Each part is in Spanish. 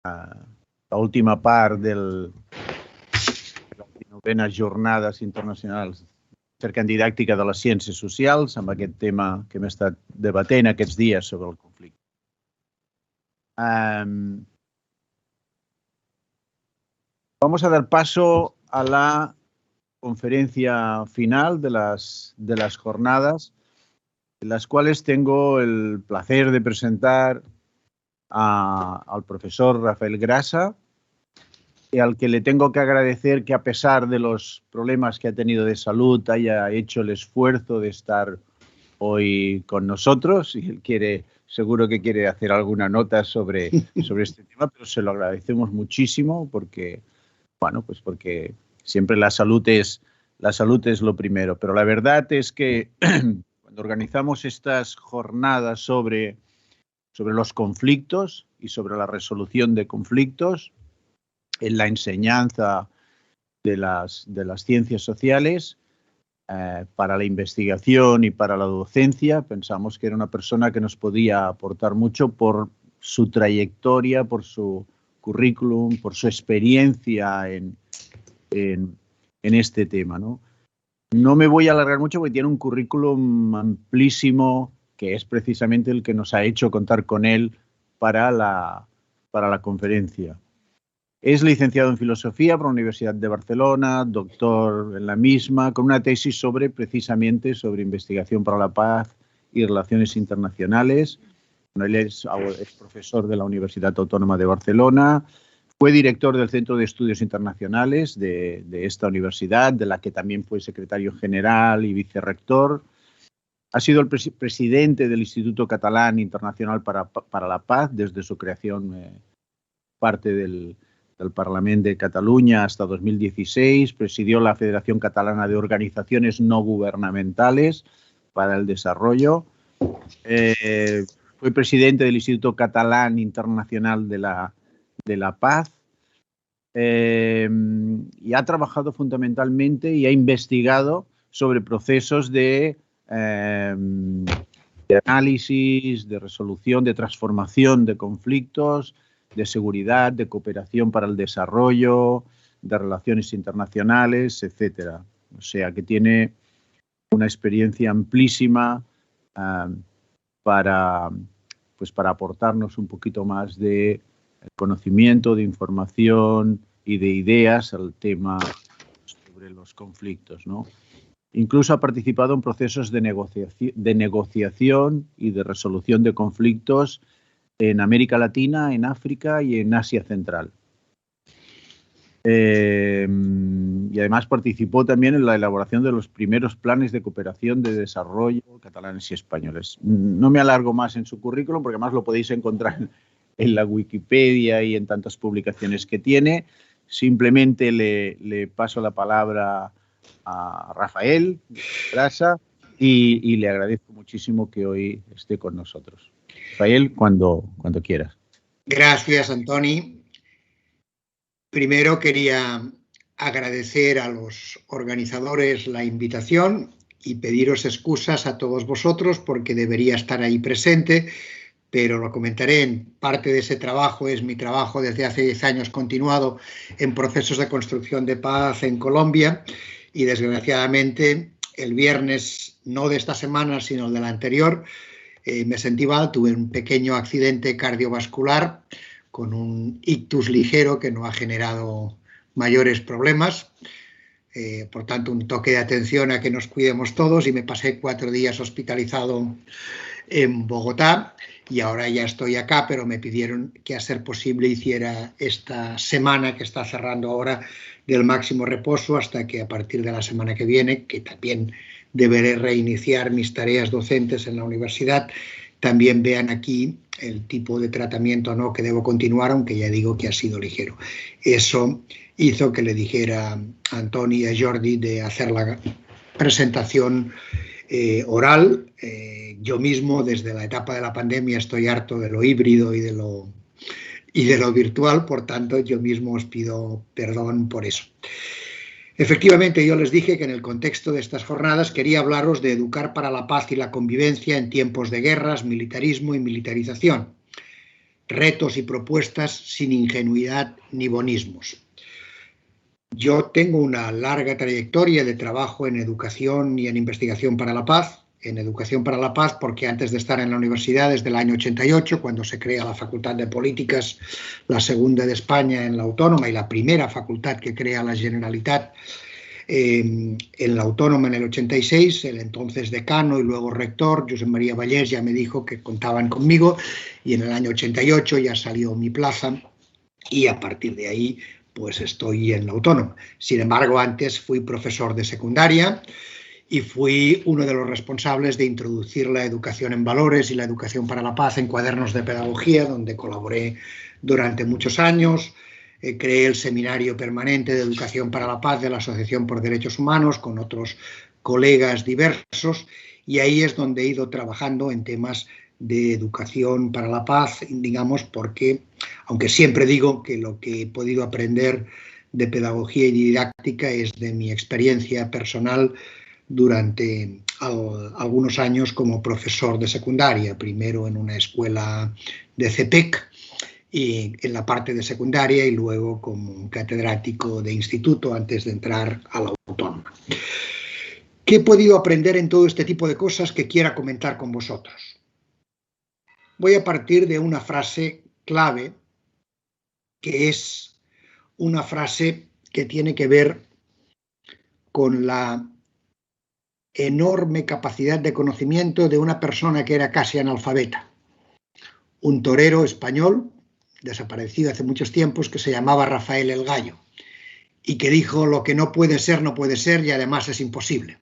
la última part de les 19enes jornades internacionals cerca en didàctica de les ciències socials, amb aquest tema que hem estat debatent aquests dies sobre el conflicte. Vamos a dar paso a la conferencia final de las jornadas, en las cuales tengo el placer de presentar al profesor Rafael Grasa, y al que le tengo que agradecer que, a pesar de los problemas que ha tenido de salud, haya hecho el esfuerzo de estar hoy con nosotros. Y él seguro que quiere hacer alguna nota sobre este tema, pero se lo agradecemos muchísimo porque, bueno, pues porque siempre la salud es lo primero. Pero la verdad es que cuando organizamos estas jornadas sobre los conflictos y sobre la resolución de conflictos en la enseñanza de las ciencias sociales, para la investigación y para la docencia, pensamos que era una persona que nos podía aportar mucho por su trayectoria, por su currículum, por su experiencia en este tema, ¿no? No me voy a alargar mucho porque tiene un currículum amplísimo, que es precisamente el que nos ha hecho contar con él para la conferencia. Es licenciado en Filosofía por la Universidad de Barcelona, doctor en la misma, con una tesis precisamente sobre investigación para la paz y relaciones internacionales. Él es profesor de la Universidad Autónoma de Barcelona, fue director del Centro de Estudios Internacionales de esta universidad, de la que también fue secretario general y vicerrector. Ha sido el presidente del Instituto Catalán Internacional para la Paz desde su creación, parte del Parlament de Cataluña hasta 2016, presidió la Federación Catalana de Organizaciones No Gubernamentales para el Desarrollo, fue presidente del Instituto Catalán Internacional de la Paz y ha trabajado fundamentalmente y ha investigado sobre procesos de análisis, de resolución, de transformación de conflictos, de seguridad, de cooperación para el desarrollo, de relaciones internacionales, etcétera. O sea, que tiene una experiencia amplísima para aportarnos un poquito más de conocimiento, de información y de ideas al tema sobre los conflictos, ¿no? Incluso ha participado en procesos de negociación y de resolución de conflictos en América Latina, en África y en Asia Central. Y además participó también en la elaboración de los primeros planes de cooperación de desarrollo catalanes y españoles. No me alargo más en su currículum porque además lo podéis encontrar en la Wikipedia y en tantas publicaciones que tiene. Simplemente le paso la palabra a Rafael Grasa y le agradezco muchísimo que hoy esté con nosotros. Rafael, cuando quieras. Gracias, Antoni. Primero quería agradecer a los organizadores la invitación y pediros excusas a todos vosotros porque debería estar ahí presente, pero lo comentaré. Parte de ese trabajo es mi trabajo desde hace 10 años continuado en procesos de construcción de paz en Colombia y, desgraciadamente, el viernes, no de esta semana, sino de la anterior, me sentí mal, tuve un pequeño accidente cardiovascular con un ictus ligero que no ha generado mayores problemas. Por tanto, un toque de atención a que nos cuidemos todos y me pasé 4 días hospitalizado en Bogotá y ahora ya estoy acá, pero me pidieron que a ser posible hiciera esta semana que está cerrando ahora del máximo reposo hasta que a partir de la semana que viene, que también deberé reiniciar mis tareas docentes en la universidad, también vean aquí el tipo de tratamiento o no que debo continuar, aunque ya digo que ha sido ligero. Eso hizo que le dijera a Antoni y a Jordi de hacer la presentación oral. Yo mismo, desde la etapa de la pandemia, estoy harto de lo híbrido y de lo virtual, por tanto, yo mismo os pido perdón por eso. Efectivamente, yo les dije que en el contexto de estas jornadas quería hablaros de educar para la paz y la convivencia en tiempos de guerras, militarismo y militarización. retos y propuestas sin ingenuidad ni bonismos. Yo tengo una larga trayectoria de trabajo en educación y en investigación para la paz. En educación para la paz porque antes de estar en la universidad, desde el año 88, cuando se crea la Facultad de Políticas, la segunda de España en la Autónoma y la primera facultad que crea la Generalitat en la Autónoma en el 86, el entonces decano y luego rector, Josep María Vallès, ya me dijo que contaban conmigo, y en el año 88 ya salió mi plaza y a partir de ahí pues estoy en la Autónoma. Sin embargo, antes fui profesor de secundaria y fui uno de los responsables de introducir la educación en valores y la educación para la paz en cuadernos de pedagogía, donde colaboré durante muchos años. Creé el Seminario Permanente de Educación para la Paz de la Asociación por Derechos Humanos con otros colegas diversos, y ahí es donde he ido trabajando en temas de educación para la paz, digamos, porque, aunque siempre digo que lo que he podido aprender de pedagogía y didáctica es de mi experiencia personal durante algunos años como profesor de secundaria, primero en una escuela de CEPEC y en la parte de secundaria y luego como catedrático de instituto antes de entrar a la Autónoma. ¿Qué he podido aprender en todo este tipo de cosas que quiera comentar con vosotros? Voy a partir de una frase clave, que es una frase que tiene que ver con la enorme capacidad de conocimiento de una persona que era casi analfabeta, un torero español desaparecido hace muchos tiempos que se llamaba Rafael el Gallo y que dijo: lo que no puede ser, no puede ser y además es imposible.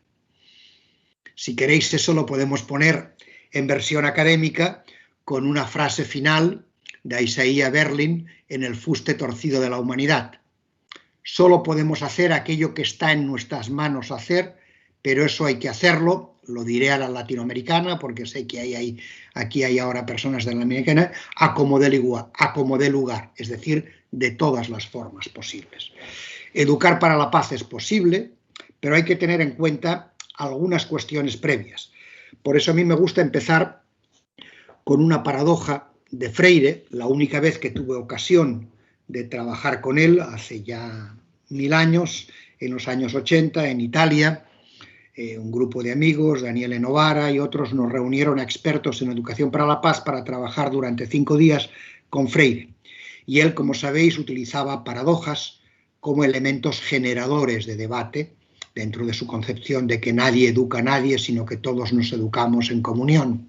Si queréis, eso lo podemos poner en versión académica con una frase final de Isaiah Berlin en El fuste torcido de la humanidad. Solo podemos hacer aquello que está en nuestras manos hacer, pero eso hay que hacerlo, lo diré a la latinoamericana porque sé que aquí hay ahora personas de la americana, a como dé lugar, es decir, de todas las formas posibles. Educar para la paz es posible, pero hay que tener en cuenta algunas cuestiones previas. Por eso a mí me gusta empezar con una paradoja de Freire, la única vez que tuve ocasión de trabajar con él, hace ya 1000 años, en los años 80, en Italia. Un grupo de amigos, Daniele Novara y otros, nos reunieron a expertos en educación para la paz para trabajar durante 5 días con Freire. Y él, como sabéis, utilizaba paradojas como elementos generadores de debate dentro de su concepción de que nadie educa a nadie, sino que todos nos educamos en comunión.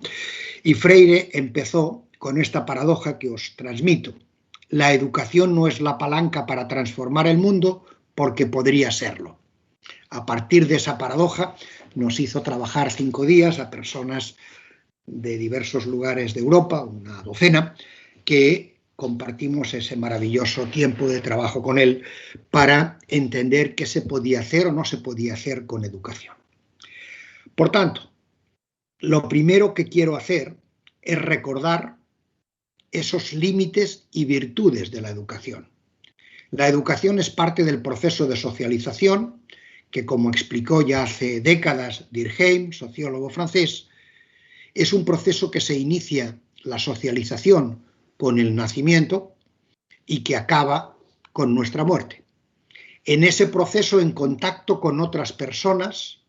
Y Freire empezó con esta paradoja que os transmito. La educación no es la palanca para transformar el mundo porque podría serlo. A partir de esa paradoja nos hizo trabajar 5 días a personas de diversos lugares de Europa, una docena, que compartimos ese maravilloso tiempo de trabajo con él para entender qué se podía hacer o no se podía hacer con educación. Por tanto, lo primero que quiero hacer es recordar esos límites y virtudes de la educación. La educación es parte del proceso de socialización que, como explicó ya hace décadas Durkheim, sociólogo francés, es un proceso que se inicia la socialización con el nacimiento y que acaba con nuestra muerte. En ese proceso, en contacto con otras personas,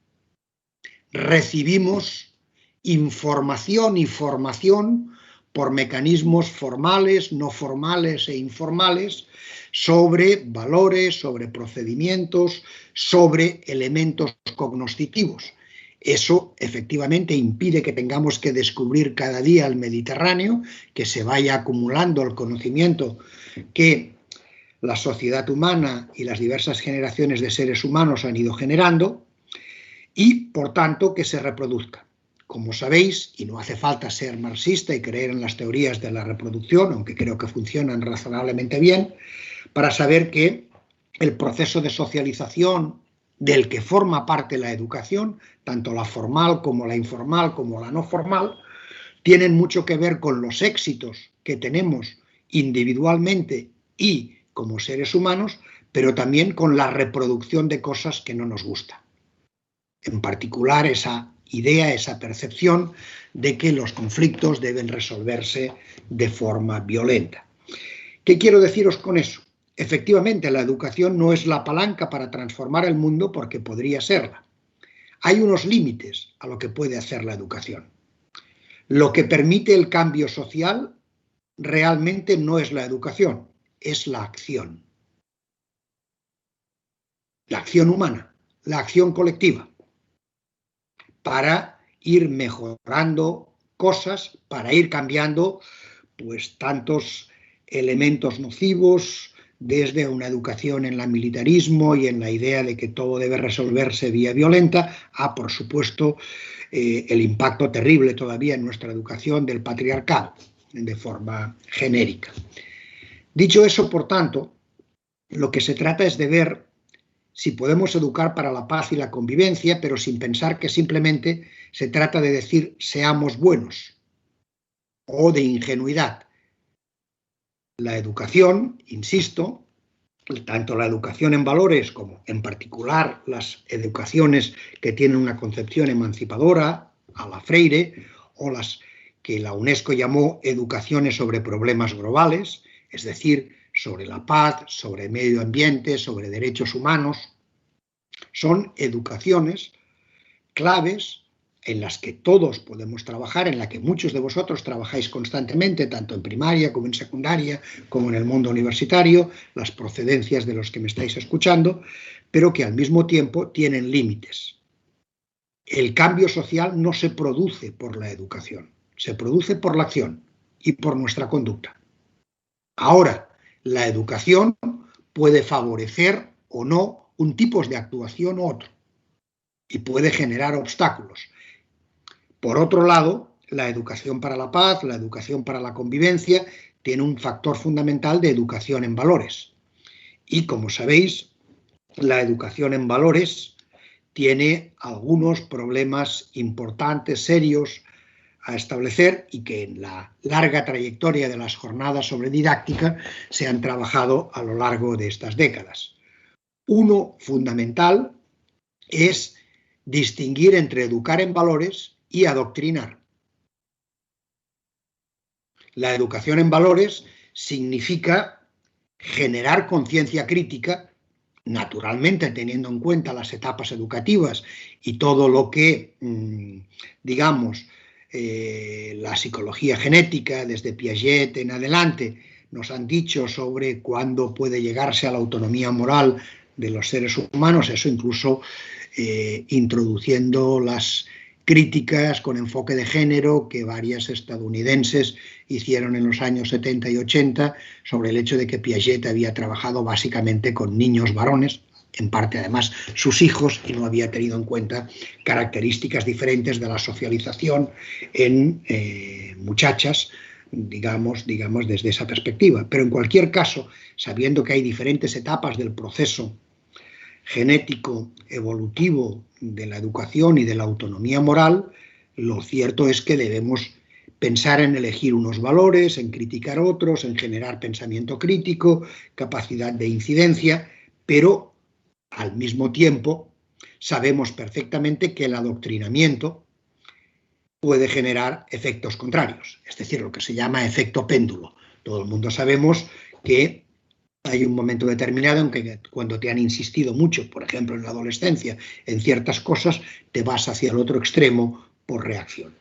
recibimos información y formación por mecanismos formales, no formales e informales, sobre valores, sobre procedimientos, sobre elementos cognoscitivos. Eso efectivamente impide que tengamos que descubrir cada día el Mediterráneo, que se vaya acumulando el conocimiento que la sociedad humana y las diversas generaciones de seres humanos han ido generando y, por tanto, que se reproduzca. Como sabéis, y no hace falta ser marxista y creer en las teorías de la reproducción, aunque creo que funcionan razonablemente bien, para saber que el proceso de socialización del que forma parte la educación, tanto la formal como la informal como la no formal, tienen mucho que ver con los éxitos que tenemos individualmente y como seres humanos, pero también con la reproducción de cosas que no nos gustan. En particular, esa idea, esa percepción de que los conflictos deben resolverse de forma violenta. ¿Qué quiero deciros con eso? Efectivamente, la educación no es la palanca para transformar el mundo porque podría serla. Hay unos límites a lo que puede hacer la educación. Lo que permite el cambio social realmente no es la educación, es la acción. La acción humana, la acción colectiva, para ir mejorando cosas, para ir cambiando pues tantos elementos nocivos, desde una educación en el militarismo y en la idea de que todo debe resolverse vía violenta, a, por supuesto, el impacto terrible todavía en nuestra educación del patriarcado, de forma genérica. Dicho eso, por tanto, lo que se trata es de ver si podemos educar para la paz y la convivencia, pero sin pensar que simplemente se trata de decir seamos buenos o de ingenuidad. La educación, insisto, tanto la educación en valores como en particular las educaciones que tienen una concepción emancipadora, a la Freire, o las que la UNESCO llamó educaciones sobre problemas globales, es decir, sobre la paz, sobre medio ambiente, sobre derechos humanos, son educaciones claves en las que todos podemos trabajar, en la que muchos de vosotros trabajáis constantemente, tanto en primaria como en secundaria, como en el mundo universitario, las procedencias de los que me estáis escuchando, pero que al mismo tiempo tienen límites. El cambio social no se produce por la educación, se produce por la acción y por nuestra conducta. Ahora, la educación puede favorecer o no un tipo de actuación u otro y puede generar obstáculos. Por otro lado, la educación para la paz, la educación para la convivencia, tiene un factor fundamental de educación en valores. Y como sabéis, la educación en valores tiene algunos problemas importantes, serios, a establecer y que en la larga trayectoria de las jornadas sobre didáctica se han trabajado a lo largo de estas décadas. Uno fundamental es distinguir entre educar en valores y adoctrinar. La educación en valores significa generar conciencia crítica, naturalmente teniendo en cuenta las etapas educativas y todo lo que, digamos, la psicología genética, desde Piaget en adelante, nos han dicho sobre cuándo puede llegarse a la autonomía moral de los seres humanos, eso incluso introduciendo las críticas con enfoque de género que varias estadounidenses hicieron en los años 70 y 80 sobre el hecho de que Piaget había trabajado básicamente con niños varones, en parte además sus hijos, y no había tenido en cuenta características diferentes de la socialización en muchachas, digamos desde esa perspectiva. Pero en cualquier caso, sabiendo que hay diferentes etapas del proceso genético evolutivo de la educación y de la autonomía moral, lo cierto es que debemos pensar en elegir unos valores, en criticar otros, en generar pensamiento crítico, capacidad de incidencia, pero al mismo tiempo sabemos perfectamente que el adoctrinamiento puede generar efectos contrarios, es decir, lo que se llama efecto péndulo. Todo el mundo sabemos que hay un momento determinado en que cuando te han insistido mucho, por ejemplo en la adolescencia, en ciertas cosas, te vas hacia el otro extremo por reacción.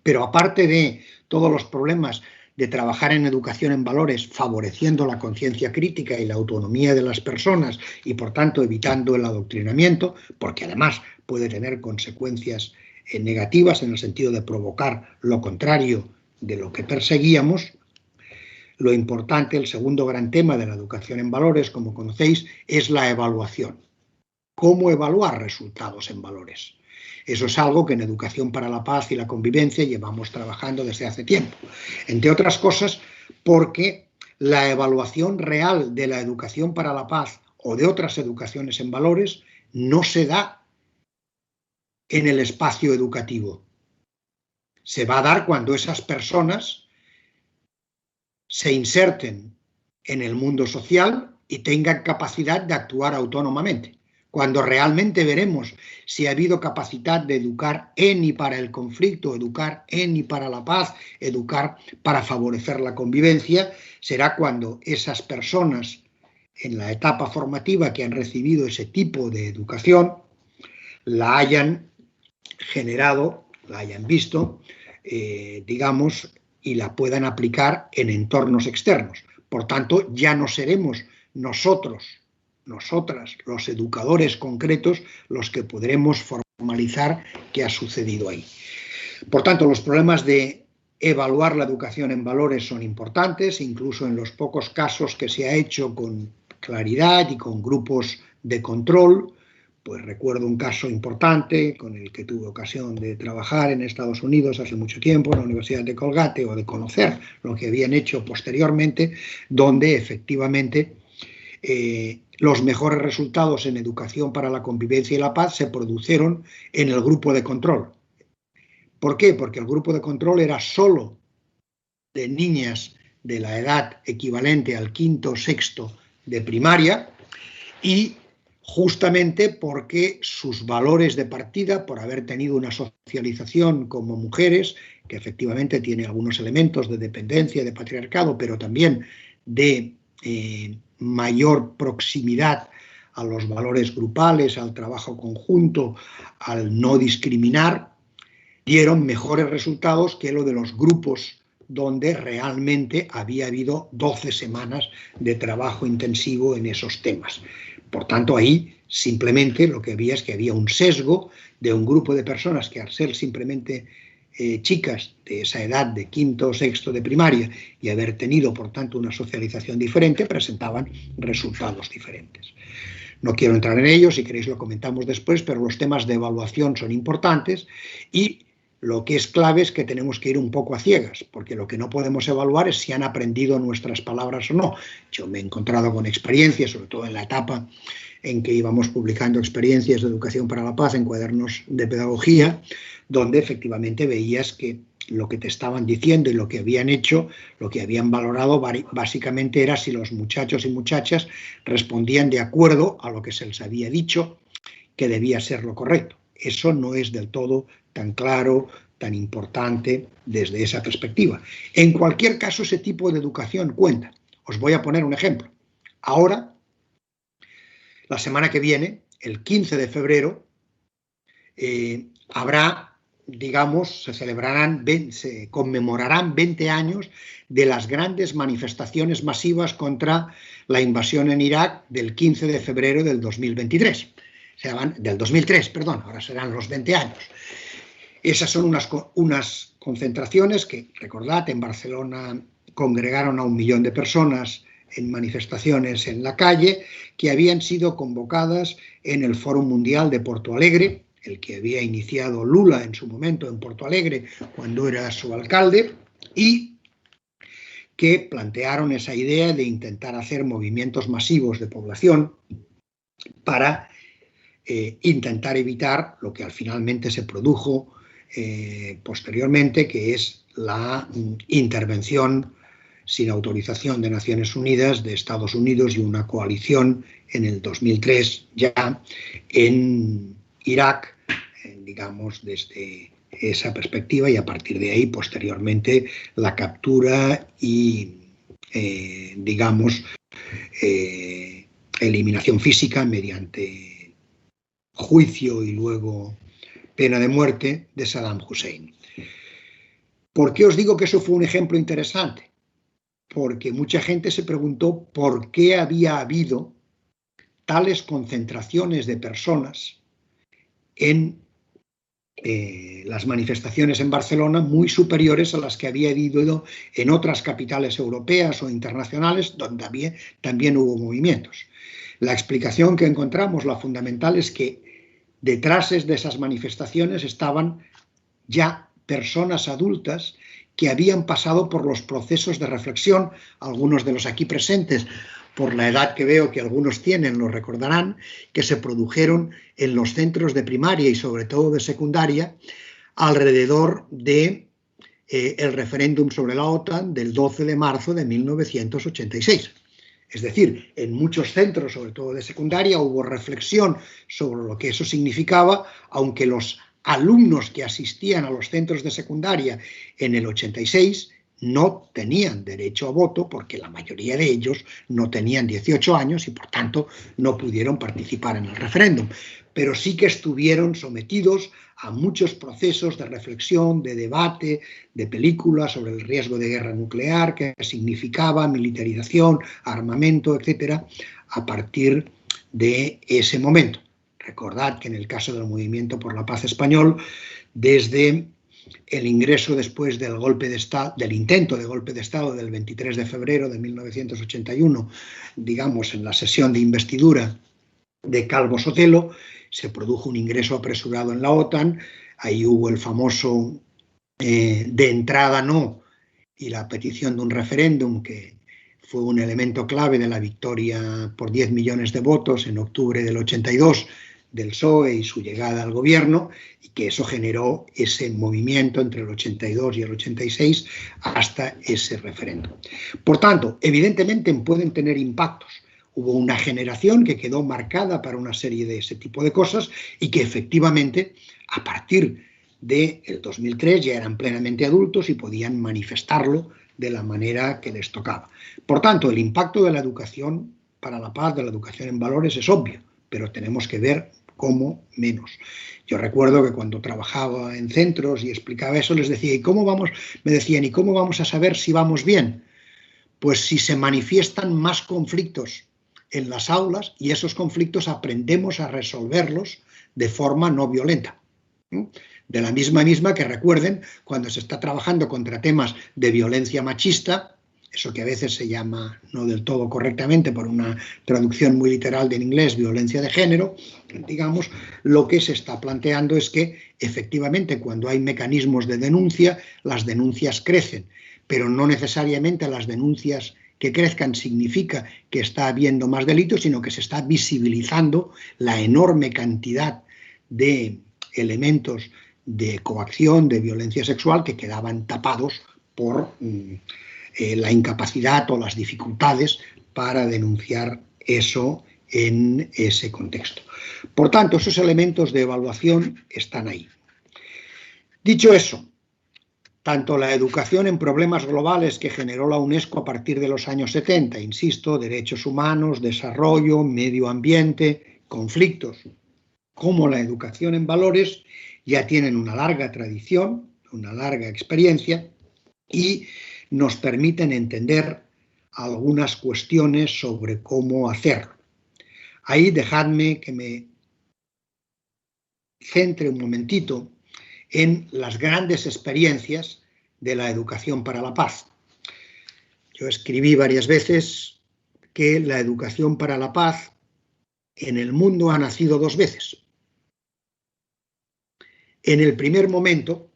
Pero aparte de todos los problemas de trabajar en educación en valores, favoreciendo la conciencia crítica y la autonomía de las personas y por tanto evitando el adoctrinamiento, porque además puede tener consecuencias negativas en el sentido de provocar lo contrario de lo que perseguíamos, lo importante, el segundo gran tema de la educación en valores, como conocéis, es la evaluación. ¿Cómo evaluar resultados en valores? Eso es algo que en Educación para la Paz y la Convivencia llevamos trabajando desde hace tiempo. Entre otras cosas, porque la evaluación real de la educación para la paz o de otras educaciones en valores no se da en el espacio educativo. Se va a dar cuando esas personas se inserten en el mundo social y tengan capacidad de actuar autónomamente. cuando realmente veremos si ha habido capacidad de educar en y para el conflicto, educar en y para la paz, educar para favorecer la convivencia, será cuando esas personas en la etapa formativa que han recibido ese tipo de educación la hayan generado, la hayan visto, digamos, y la puedan aplicar en entornos externos. Por tanto, ya no seremos nosotras, los educadores concretos, los que podremos formalizar qué ha sucedido ahí. Por tanto, los problemas de evaluar la educación en valores son importantes, incluso en los pocos casos que se ha hecho con claridad y con grupos de control. Pues recuerdo un caso importante con el que tuve ocasión de trabajar en Estados Unidos hace mucho tiempo, en la Universidad de Colgate, o de conocer lo que habían hecho posteriormente, donde efectivamente los mejores resultados en educación para la convivencia y la paz se produjeron en el grupo de control. ¿Por qué? Porque el grupo de control era solo de niñas de la edad equivalente al quinto o sexto de primaria, y justamente porque sus valores de partida, por haber tenido una socialización como mujeres, que efectivamente tiene algunos elementos de dependencia, de patriarcado, pero también de mayor proximidad a los valores grupales, al trabajo conjunto, al no discriminar, dieron mejores resultados que lo de los grupos donde realmente había habido 12 semanas de trabajo intensivo en esos temas. Por tanto, ahí simplemente lo que había es que había un sesgo de un grupo de personas que, al ser simplemente chicas de esa edad de quinto o sexto de primaria y haber tenido, por tanto, una socialización diferente, presentaban resultados diferentes. No quiero entrar en ello, si queréis lo comentamos después, pero los temas de evaluación son importantes, y lo que es clave es que tenemos que ir un poco a ciegas, porque lo que no podemos evaluar es si han aprendido nuestras palabras o no. Yo me he encontrado con experiencias, sobre todo en la etapa en que íbamos publicando experiencias de educación para la paz en cuadernos de pedagogía, donde efectivamente veías que lo que te estaban diciendo y lo que habían hecho, lo que habían valorado básicamente era si los muchachos y muchachas respondían de acuerdo a lo que se les había dicho que debía ser lo correcto. Eso no es del todo tan claro, tan importante desde esa perspectiva. En cualquier caso, ese tipo de educación cuenta. Os voy a poner un ejemplo. Ahora, la semana que viene, el 15 de febrero, habrá, digamos, se conmemorarán 20 años de las grandes manifestaciones masivas contra la invasión en Irak del 15 de febrero del 2023. Del 2003, perdón, ahora serán los 20 años. Esas son unas concentraciones que, recordad, en Barcelona congregaron a 1 millón de personas en manifestaciones en la calle, que habían sido convocadas en el Foro Mundial de Porto Alegre, el que había iniciado Lula en su momento en Porto Alegre cuando era su alcalde, y que plantearon esa idea de intentar hacer movimientos masivos de población para intentar evitar lo que finalmente se produjo posteriormente, que es la intervención sin autorización de Naciones Unidas, de Estados Unidos y una coalición en el 2003 ya en Irak, digamos, desde esa perspectiva, y a partir de ahí, posteriormente, la captura y, digamos, eliminación física mediante juicio y luego pena de muerte de Saddam Hussein. ¿Por qué os digo que eso fue un ejemplo interesante? Porque mucha gente se preguntó por qué había habido tales concentraciones de personas en las manifestaciones en Barcelona, muy superiores a las que había habido en otras capitales europeas o internacionales donde también hubo movimientos. La explicación que encontramos, la fundamental, es que detrás de esas manifestaciones estaban ya personas adultas que habían pasado por los procesos de reflexión, algunos de los aquí presentes, por la edad que veo que algunos tienen, lo recordarán, que se produjeron en los centros de primaria y sobre todo de secundaria alrededor de el referéndum sobre la OTAN del 12 de marzo de 1986. Es decir, en muchos centros, sobre todo de secundaria, hubo reflexión sobre lo que eso significaba, aunque los alumnos que asistían a los centros de secundaria en el 86 no tenían derecho a voto porque la mayoría de ellos no tenían 18 años y por tanto no pudieron participar en el referéndum. Pero sí que estuvieron sometidos a muchos procesos de reflexión, de debate, de películas sobre el riesgo de guerra nuclear, qué significaba militarización, armamento, etcétera, a partir de ese momento. Recordad que en el caso del Movimiento por la Paz español, desde el ingreso después del golpe de Estado, del intento de golpe de Estado del 23 de febrero de 1981, digamos en la sesión de investidura de Calvo Sotelo, se produjo un ingreso apresurado en la OTAN, ahí hubo el famoso de entrada no y la petición de un referéndum que fue un elemento clave de la victoria por 10 millones de votos en octubre del 82 del PSOE y su llegada al gobierno, y que eso generó ese movimiento entre el 82 y el 86 hasta ese referéndum. Por tanto, evidentemente pueden tener impactos. Hubo una generación que quedó marcada para una serie de ese tipo de cosas y que efectivamente a partir del 2003 ya eran plenamente adultos y podían manifestarlo de la manera que les tocaba. Por tanto, el impacto de la educación para la paz, de la educación en valores, es obvio, pero tenemos que ver cómo menos. Yo recuerdo que cuando trabajaba en centros y explicaba eso, les decía, ¿y cómo vamos? Me decían, ¿y cómo vamos a saber si vamos bien? Pues si se manifiestan más conflictos en las aulas y esos conflictos aprendemos a resolverlos de forma no violenta. De la misma que recuerden, cuando se está trabajando contra temas de violencia machista, eso que a veces se llama, no del todo correctamente, por una traducción muy literal del inglés, violencia de género, digamos, lo que se está planteando es que efectivamente cuando hay mecanismos de denuncia, las denuncias crecen, pero no necesariamente las denuncias que crezcan significa que está habiendo más delitos, sino que se está visibilizando la enorme cantidad de elementos de coacción, de violencia sexual que quedaban tapados por la incapacidad o las dificultades para denunciar eso en ese contexto. Por tanto, esos elementos de evaluación están ahí. Dicho eso, tanto la educación en problemas globales que generó la UNESCO a partir de los años 70, insisto, derechos humanos, desarrollo, medio ambiente, conflictos, como la educación en valores, ya tienen una larga tradición, una larga experiencia y nos permiten entender algunas cuestiones sobre cómo hacerlo. Ahí dejadme que me centre un momentito en las grandes experiencias de la educación para la paz. Yo escribí varias veces que la educación para la paz en el mundo ha nacido dos veces. En el primer momento,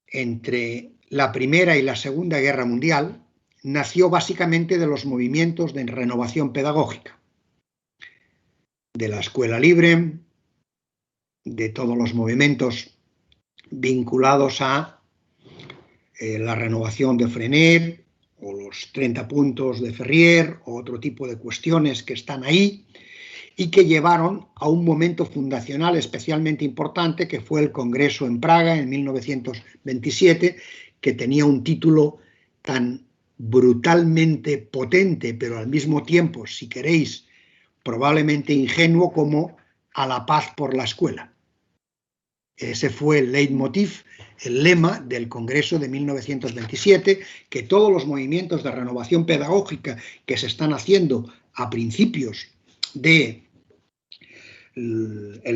entre la Primera y la Segunda Guerra Mundial, nació básicamente de los movimientos de renovación pedagógica, de la escuela libre, de todos los movimientos vinculados a la renovación de Freinet o los 30 puntos de Ferrier o otro tipo de cuestiones que están ahí y que llevaron a un momento fundacional especialmente importante que fue el Congreso en Praga en 1927, que tenía un título tan brutalmente potente, pero al mismo tiempo, si queréis, probablemente ingenuo, como A la paz por la escuela. Ese fue el leitmotiv, el lema del Congreso de 1927, que todos los movimientos de renovación pedagógica que se están haciendo a principios del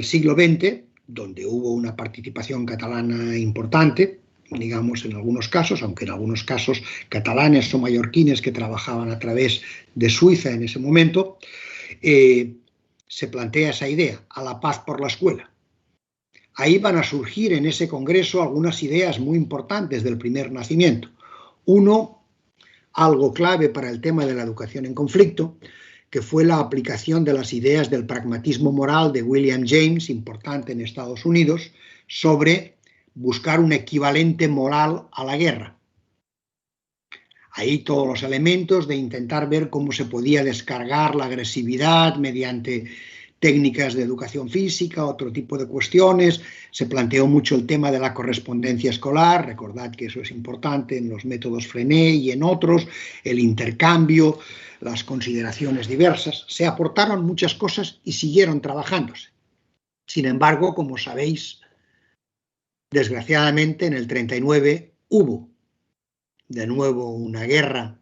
siglo XX, donde hubo una participación catalana importante, digamos en algunos casos, aunque en algunos casos catalanes o mallorquines que trabajaban a través de Suiza en ese momento, se plantea esa idea, a la paz por la escuela. Ahí van a surgir en ese congreso algunas ideas muy importantes del primer nacimiento. Uno, algo clave para el tema de la educación en conflicto, que fue la aplicación de las ideas del pragmatismo moral de William James, importante en Estados Unidos, sobre buscar un equivalente moral a la guerra. ahí todos los elementos de intentar ver cómo se podía descargar la agresividad mediante técnicas de educación física, otro tipo de cuestiones. Se planteó mucho el tema de la correspondencia escolar, recordad que eso es importante en los métodos Freinet y en otros, el intercambio, las consideraciones diversas. Se aportaron muchas cosas y siguieron trabajándose. Sin embargo, como sabéis, desgraciadamente en el 39 hubo de nuevo una guerra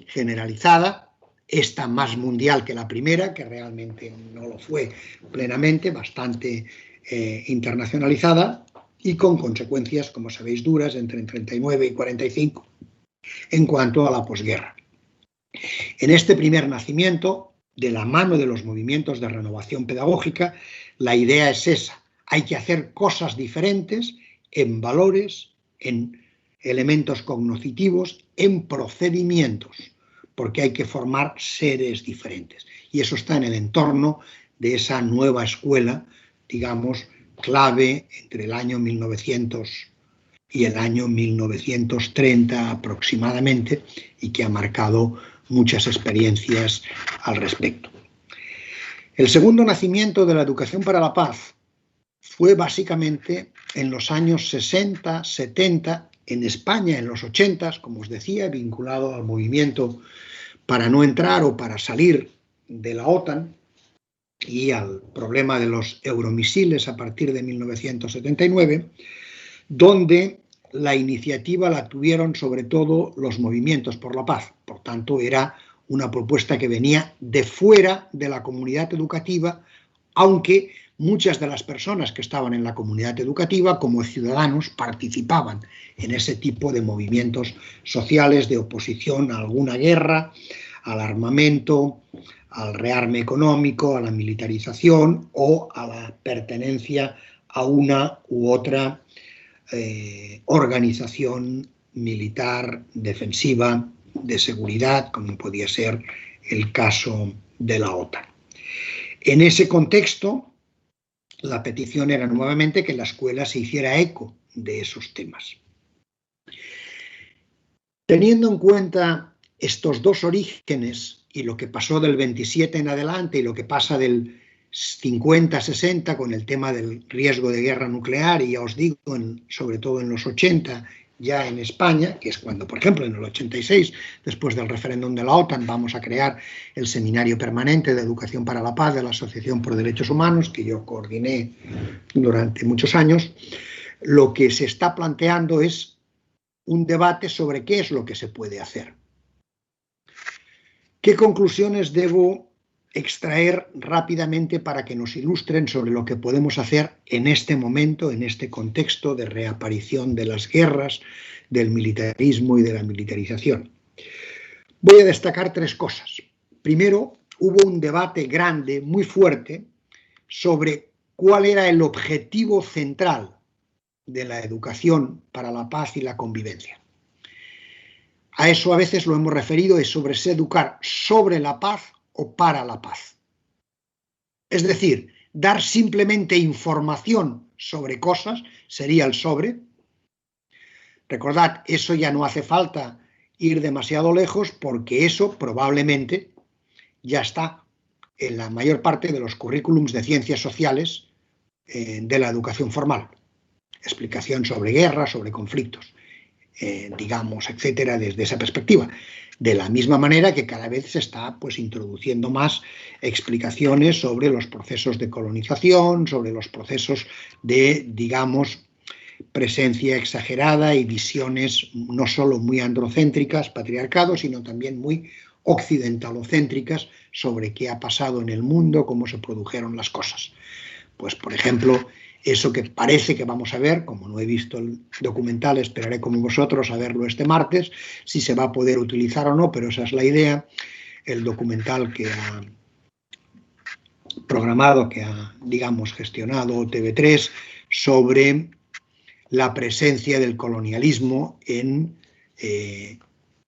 generalizada, esta más mundial que la primera, que realmente no lo fue plenamente, bastante internacionalizada y con consecuencias, como sabéis, duras entre el 39 y 45 en cuanto a la posguerra. En este primer nacimiento, de la mano de los movimientos de renovación pedagógica, la idea es esa: hay que hacer cosas diferentes en valores, en elementos cognitivos, en procedimientos, porque hay que formar seres diferentes. Y eso está en el entorno de esa nueva escuela, digamos, clave entre el año 1900 y el año 1930 aproximadamente, y que ha marcado muchas experiencias al respecto. El segundo nacimiento de la educación para la paz fue básicamente en los años 60, 70, en España en los 80, como os decía, vinculado al movimiento para no entrar o para salir de la OTAN y al problema de los euromisiles a partir de 1979, donde la iniciativa la tuvieron sobre todo los movimientos por la paz. Por tanto, era una propuesta que venía de fuera de la comunidad educativa, aunque muchas de las personas que estaban en la comunidad educativa como ciudadanos participaban en ese tipo de movimientos sociales de oposición a alguna guerra, al armamento, al rearme económico, a la militarización o a la pertenencia a una u otra organización militar, defensiva, de seguridad, como podía ser el caso de la OTAN. En ese contexto, la petición era nuevamente que la escuela se hiciera eco de esos temas. Teniendo en cuenta estos dos orígenes y lo que pasó del 27 en adelante y lo que pasa del 50-60 con el tema del riesgo de guerra nuclear, y ya os digo, sobre todo en los 80, ya en España, que es cuando, por ejemplo, en el 86, después del referéndum de la OTAN, vamos a crear el Seminario Permanente de Educación para la Paz de la Asociación por Derechos Humanos, que yo coordiné durante muchos años. Lo que se está planteando es un debate sobre qué es lo que se puede hacer. ¿Qué conclusiones debo extraer rápidamente para que nos ilustren sobre lo que podemos hacer en este momento, en este contexto de reaparición de las guerras, del militarismo y de la militarización? Voy a destacar tres cosas. Primero, hubo un debate grande, muy fuerte, sobre cuál era el objetivo central de la educación para la paz y la convivencia. A eso a veces lo hemos referido, es sobre educar sobre la paz o para la paz. Es decir, dar simplemente información sobre cosas sería el sobre. Recordad, eso ya no hace falta ir demasiado lejos, porque eso probablemente ya está en la mayor parte de los currículums de ciencias sociales de la educación formal. Explicación sobre guerra, sobre conflictos, digamos, etcétera, desde esa perspectiva. De la misma manera que cada vez se está introduciendo más explicaciones sobre los procesos de colonización, sobre los procesos de, digamos, presencia exagerada y visiones no solo muy androcéntricas, patriarcado, sino también muy occidentalocéntricas sobre qué ha pasado en el mundo, cómo se produjeron las cosas. Pues, por ejemplo, eso que parece que vamos a ver, como no he visto el documental, esperaré como vosotros a verlo este martes, si se va a poder utilizar o no, pero esa es la idea, el documental que ha programado, que ha, digamos, gestionado TV3 sobre la presencia del colonialismo en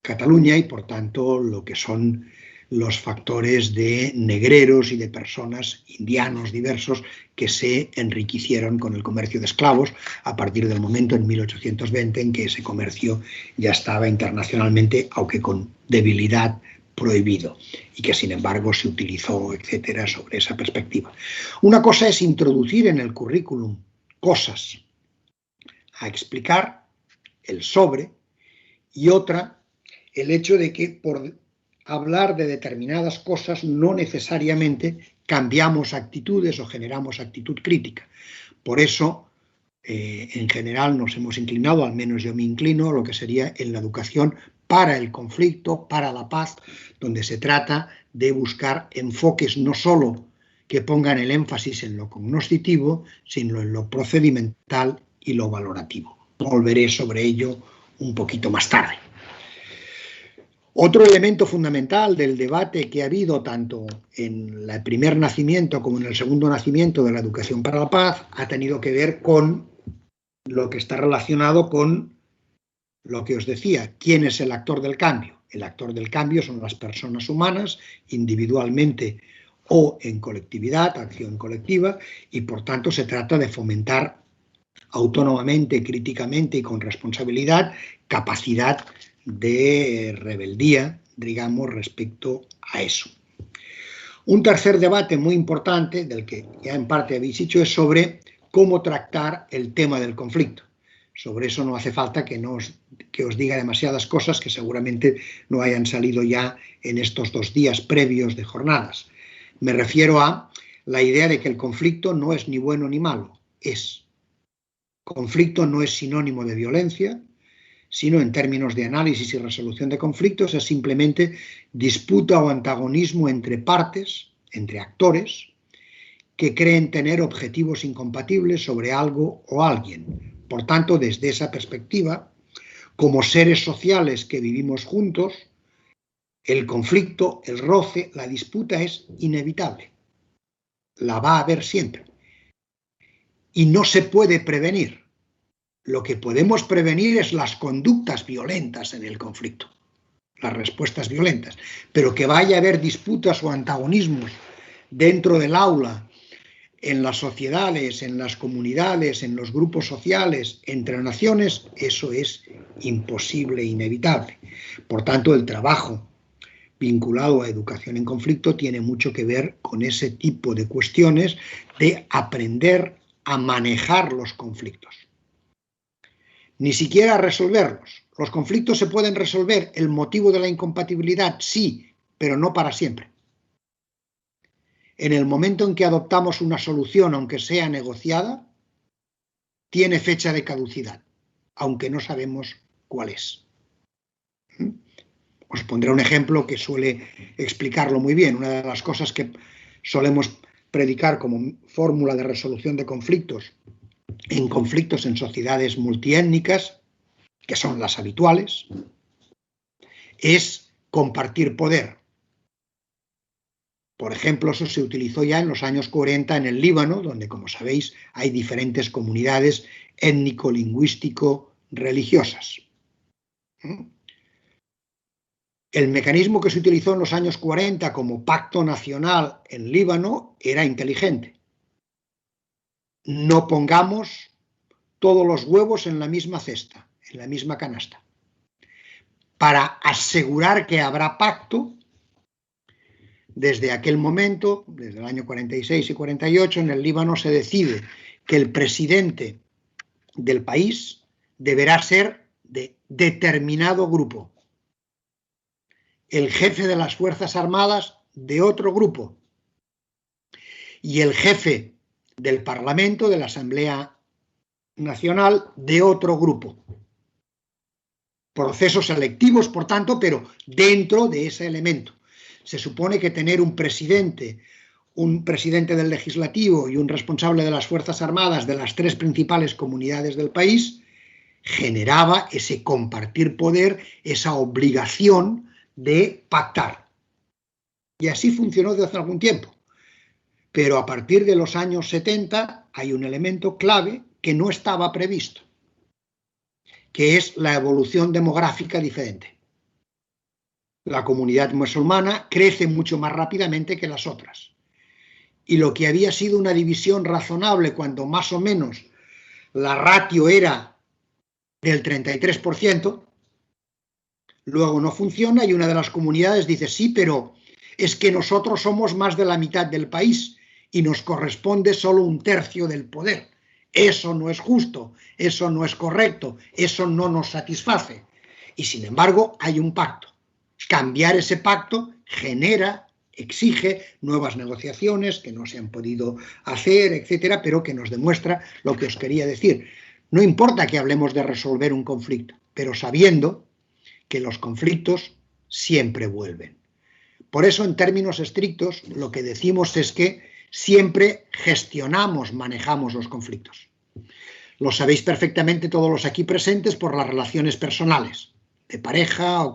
Cataluña y, por tanto, lo que son los factores de negreros y de personas, indianos diversos, que se enriquecieron con el comercio de esclavos a partir del momento en 1820 en que ese comercio ya estaba internacionalmente, aunque con debilidad, prohibido, y que sin embargo se utilizó, etcétera, sobre esa perspectiva. Una cosa es introducir en el currículum cosas a explicar, el sobre, y otra, el hecho de que por hablar de determinadas cosas no necesariamente cambiamos actitudes o generamos actitud crítica. Por eso, en general, nos hemos inclinado, al menos yo me inclino, a lo que sería en la educación para el conflicto, para la paz, donde se trata de buscar enfoques no solo que pongan el énfasis en lo cognoscitivo, sino en lo procedimental y lo valorativo. Volveré sobre ello un poquito más tarde. Otro elemento fundamental del debate que ha habido tanto en el primer nacimiento como en el segundo nacimiento de la educación para la paz ha tenido que ver con lo que está relacionado con lo que os decía, ¿quién es el actor del cambio? El actor del cambio son las personas humanas, individualmente o en colectividad, acción colectiva, y por tanto se trata de fomentar autónomamente, críticamente y con responsabilidad, capacidad de rebeldía, digamos, respecto a eso. Un tercer debate muy importante, del que ya en parte habéis dicho, es sobre cómo tratar el tema del conflicto. Sobre eso no hace falta que os diga demasiadas cosas que seguramente no hayan salido ya en estos 2 días previos de jornadas. Me refiero a la idea de que el conflicto no es ni bueno ni malo, es. Conflicto no es sinónimo de violencia, sino en términos de análisis y resolución de conflictos es simplemente disputa o antagonismo entre partes, entre actores, que creen tener objetivos incompatibles sobre algo o alguien. Por tanto, desde esa perspectiva, como seres sociales que vivimos juntos, el conflicto, el roce, la disputa es inevitable. La va a haber siempre. Y no se puede prevenir. Lo que podemos prevenir es las conductas violentas en el conflicto, las respuestas violentas. Pero que vaya a haber disputas o antagonismos dentro del aula, en las sociedades, en las comunidades, en los grupos sociales, entre naciones, eso es imposible e inevitable. Por tanto, el trabajo vinculado a educación en conflicto tiene mucho que ver con ese tipo de cuestiones de aprender a manejar los conflictos. Ni siquiera resolverlos. Los conflictos se pueden resolver. El motivo de la incompatibilidad, sí, pero no para siempre. En el momento en que adoptamos una solución, aunque sea negociada, tiene fecha de caducidad, aunque no sabemos cuál es. Os pondré un ejemplo que suele explicarlo muy bien. Una de las cosas que solemos predicar como fórmula de resolución de conflictos en sociedades multiétnicas, que son las habituales, es compartir poder. Por ejemplo, eso se utilizó ya en los años 40 en el Líbano, donde, como sabéis, hay diferentes comunidades étnico-lingüístico-religiosas. El mecanismo que se utilizó en los años 40 como pacto nacional en Líbano era inteligente. No pongamos todos los huevos en la misma cesta, en la misma canasta. Para asegurar que habrá pacto, desde aquel momento, desde el año 46 y 48, en el Líbano se decide que el presidente del país deberá ser de determinado grupo, el jefe de las Fuerzas Armadas de otro grupo y el jefe del Parlamento, de la Asamblea Nacional, de otro grupo. Procesos selectivos, por tanto, pero dentro de ese elemento. Se supone que tener un presidente del legislativo y un responsable de las Fuerzas Armadas de las 3 principales comunidades del país generaba ese compartir poder, esa obligación de pactar. Y así funcionó desde hace algún tiempo. Pero a partir de los años 70 hay un elemento clave que no estaba previsto, que es la evolución demográfica diferente. La comunidad musulmana crece mucho más rápidamente que las otras. Y lo que había sido una división razonable cuando más o menos la ratio era del 33%, luego no funciona y una de las comunidades dice, sí, pero es que nosotros somos más de la mitad del país y nos corresponde solo un tercio del poder. Eso no es justo, eso no es correcto, eso no nos satisface. Y sin embargo hay un pacto. Cambiar ese pacto exige nuevas negociaciones que no se han podido hacer, etcétera, pero que nos demuestra lo que os quería decir. No importa que hablemos de resolver un conflicto, pero sabiendo que los conflictos siempre vuelven. Por eso, en términos estrictos, lo que decimos es que siempre manejamos los conflictos. Lo sabéis perfectamente todos los aquí presentes por las relaciones personales, de pareja,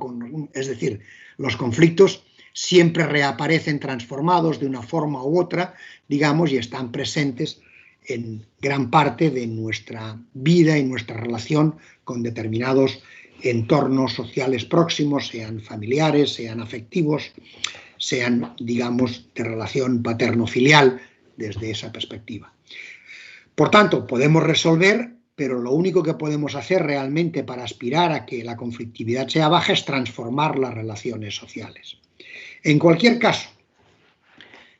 es decir, los conflictos siempre reaparecen transformados de una forma u otra, digamos, y están presentes en gran parte de nuestra vida y nuestra relación con determinados entornos sociales próximos, sean familiares, sean afectivos, sean, digamos, de relación paterno-filial desde esa perspectiva. Por tanto, podemos resolver, pero lo único que podemos hacer realmente para aspirar a que la conflictividad sea baja es transformar las relaciones sociales. En cualquier caso,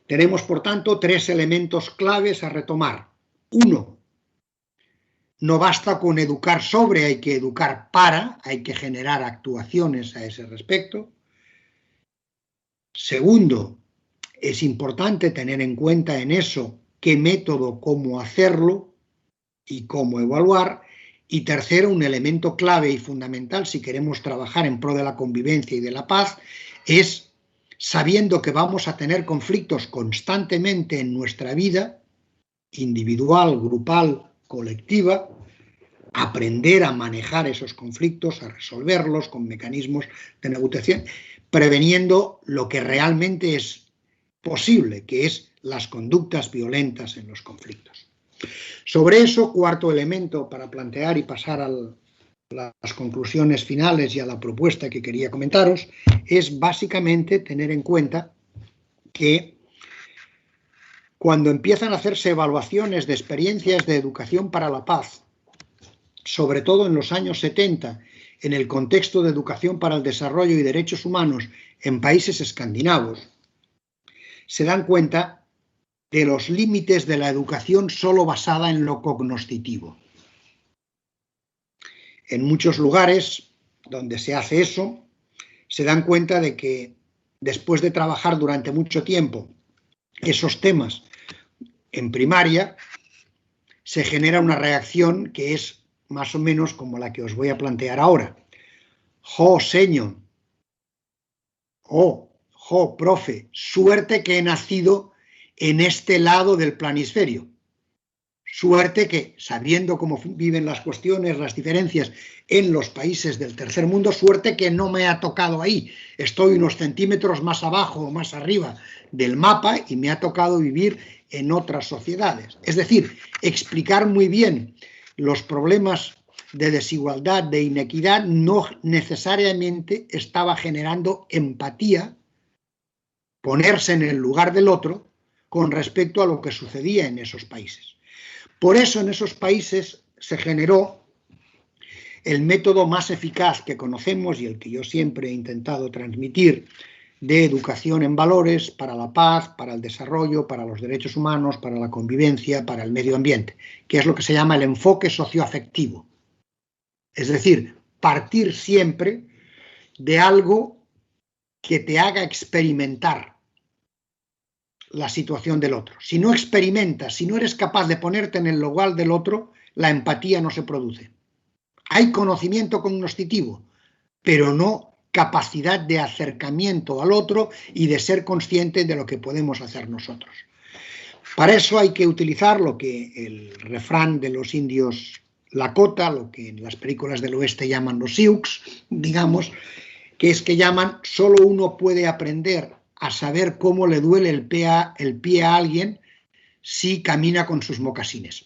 tenemos, por tanto, 3 elementos claves a retomar. 1, no basta con educar sobre, hay que educar para, hay que generar actuaciones a ese respecto. Segundo, es importante tener en cuenta en eso qué método, cómo hacerlo y cómo evaluar. Y tercero, un elemento clave y fundamental si queremos trabajar en pro de la convivencia y de la paz es, sabiendo que vamos a tener conflictos constantemente en nuestra vida, individual, grupal, colectiva, aprender a manejar esos conflictos, a resolverlos con mecanismos de negociación, preveniendo lo que realmente es posible, que es las conductas violentas en los conflictos. Sobre eso, cuarto elemento para plantear y pasar a las conclusiones finales y a la propuesta que quería comentaros, es básicamente tener en cuenta que cuando empiezan a hacerse evaluaciones de experiencias de educación para la paz, sobre todo en los años 70, en el contexto de educación para el desarrollo y derechos humanos en países escandinavos, se dan cuenta de los límites de la educación solo basada en lo cognoscitivo. En muchos lugares donde se hace eso, se dan cuenta de que después de trabajar durante mucho tiempo esos temas en primaria, se genera una reacción que es más o menos como la que os voy a plantear ahora. Jo, señor, jo, profe, suerte que he nacido en este lado del planisferio. Suerte que, sabiendo cómo viven las cuestiones, las diferencias en los países del tercer mundo, suerte que no me ha tocado ahí. Estoy unos centímetros más abajo o más arriba del mapa y me ha tocado vivir en otras sociedades. Es decir, explicar muy bien los problemas de desigualdad, de inequidad, no necesariamente estaba generando empatía, ponerse en el lugar del otro con respecto a lo que sucedía en esos países. Por eso en esos países se generó el método más eficaz que conocemos y el que yo siempre he intentado transmitir de educación en valores para la paz, para el desarrollo, para los derechos humanos, para la convivencia, para el medio ambiente, que es lo que se llama el enfoque socioafectivo. Es decir, partir siempre de algo que te haga experimentar la situación del otro. Si no experimentas, si no eres capaz de ponerte en el lugar del otro, la empatía no se produce. Hay conocimiento cognoscitivo, pero no capacidad de acercamiento al otro y de ser consciente de lo que podemos hacer nosotros. Para eso hay que utilizar lo que el refrán de los indios Lakota, lo que en las películas del oeste llaman los Sioux, digamos, que es que llaman, solo uno puede aprender a saber cómo le duele el pie a alguien si camina con sus mocasines.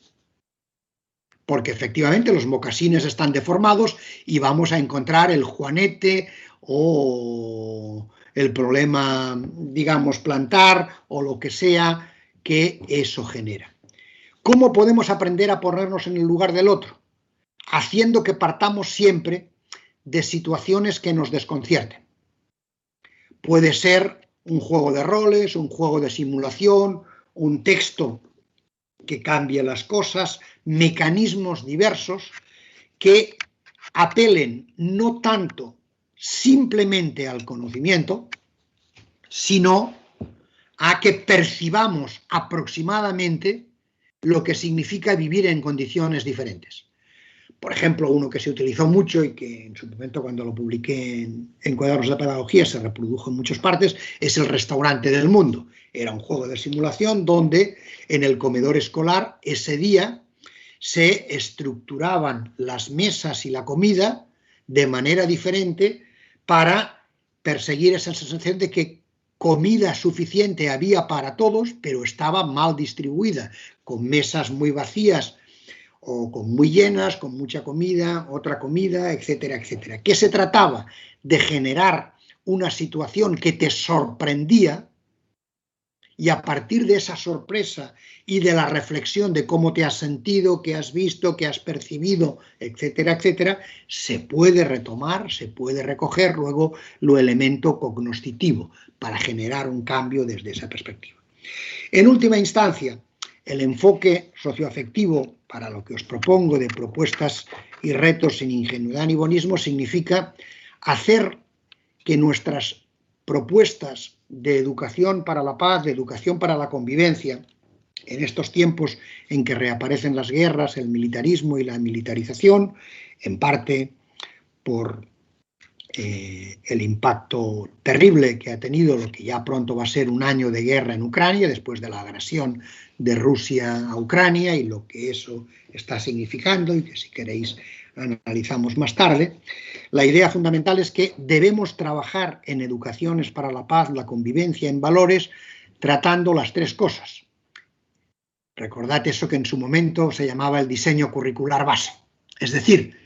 porque efectivamente los mocasines están deformados y vamos a encontrar el juanete o el problema, digamos, plantar o lo que sea que eso genera. ¿Cómo podemos aprender a ponernos en el lugar del otro? Haciendo que partamos siempre de situaciones que nos desconcierten. Puede ser un juego de roles, un juego de simulación, un texto que cambie las cosas, mecanismos diversos que apelen no tanto simplemente al conocimiento, sino a que percibamos aproximadamente lo que significa vivir en condiciones diferentes. Por ejemplo, uno que se utilizó mucho y que en su momento cuando lo publiqué en Cuadernos de Pedagogía se reprodujo en muchas partes, es el restaurante del mundo. Era un juego de simulación donde en el comedor escolar ese día se estructuraban las mesas y la comida de manera diferente para perseguir esa sensación de que comida suficiente había para todos, pero estaba mal distribuida, con mesas muy vacías o con muy llenas, con mucha comida, otra comida, etcétera, etcétera. ¿Qué se trataba? De generar una situación que te sorprendía y a partir de esa sorpresa y de la reflexión de cómo te has sentido, qué has visto, qué has percibido, etcétera, etcétera, se puede retomar, se puede recoger luego lo elemento cognoscitivo para generar un cambio desde esa perspectiva. En última instancia, el enfoque socioafectivo para lo que os propongo de propuestas y retos sin ingenuidad ni bonismo significa hacer que nuestras propuestas de educación para la paz, de educación para la convivencia, en estos tiempos en que reaparecen las guerras, el militarismo y la militarización, en parte por el impacto terrible que ha tenido lo que ya pronto va a ser un año de guerra en Ucrania, después de la agresión de Rusia a Ucrania y lo que eso está significando y que si queréis analizamos más tarde. La idea fundamental es que debemos trabajar en educaciones para la paz, la convivencia, en valores, tratando las tres cosas. Recordad eso que en su momento se llamaba el diseño curricular base, es decir,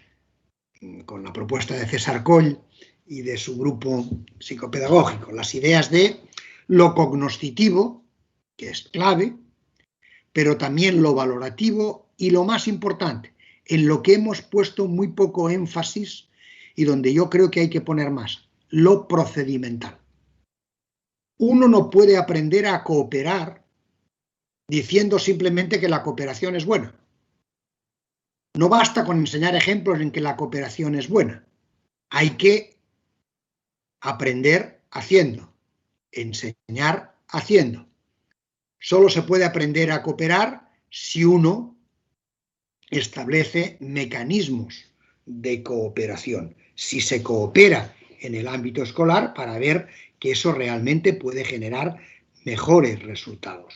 con la propuesta de César Coll y de su grupo psicopedagógico, las ideas de lo cognoscitivo, que es clave, pero también lo valorativo y lo más importante, en lo que hemos puesto muy poco énfasis y donde yo creo que hay que poner más, lo procedimental. Uno no puede aprender a cooperar diciendo simplemente que la cooperación es buena. No basta con enseñar ejemplos en que la cooperación es buena. Hay que aprender haciendo, enseñar haciendo. Solo se puede aprender a cooperar si uno establece mecanismos de cooperación. Si se coopera en el ámbito escolar para ver que eso realmente puede generar mejores resultados.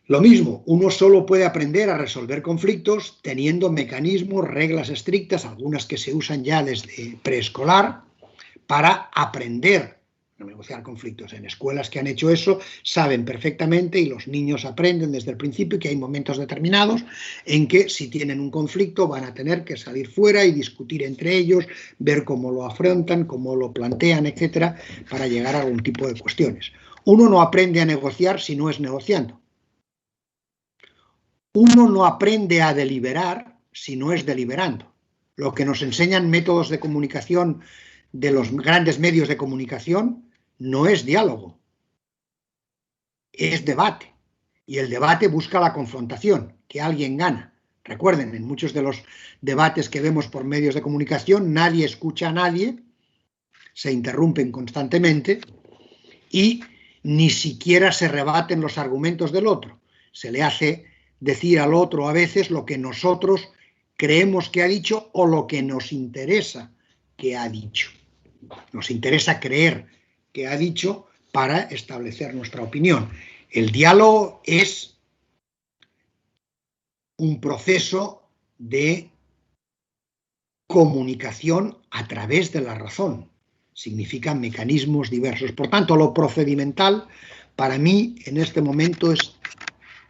Lo mismo, uno solo puede aprender a resolver conflictos teniendo mecanismos, reglas estrictas, algunas que se usan ya desde preescolar, para aprender a negociar conflictos. En escuelas que han hecho eso saben perfectamente y los niños aprenden desde el principio que hay momentos determinados en que si tienen un conflicto van a tener que salir fuera y discutir entre ellos, ver cómo lo afrontan, cómo lo plantean, etcétera, para llegar a algún tipo de cuestiones. Uno no aprende a negociar si no es negociando. Uno no aprende a deliberar si no es deliberando. Lo que nos enseñan métodos de comunicación de los grandes medios de comunicación no es diálogo, es debate. Y el debate busca la confrontación, que alguien gana. Recuerden, en muchos de los debates que vemos por medios de comunicación, nadie escucha a nadie, se interrumpen constantemente y ni siquiera se rebaten los argumentos del otro. Se le hace decir al otro a veces lo que nosotros creemos que ha dicho o lo que nos interesa que ha dicho. Nos interesa creer que ha dicho para establecer nuestra opinión. El diálogo es un proceso de comunicación a través de la razón. Significan mecanismos diversos. Por tanto, lo procedimental para mí en este momento es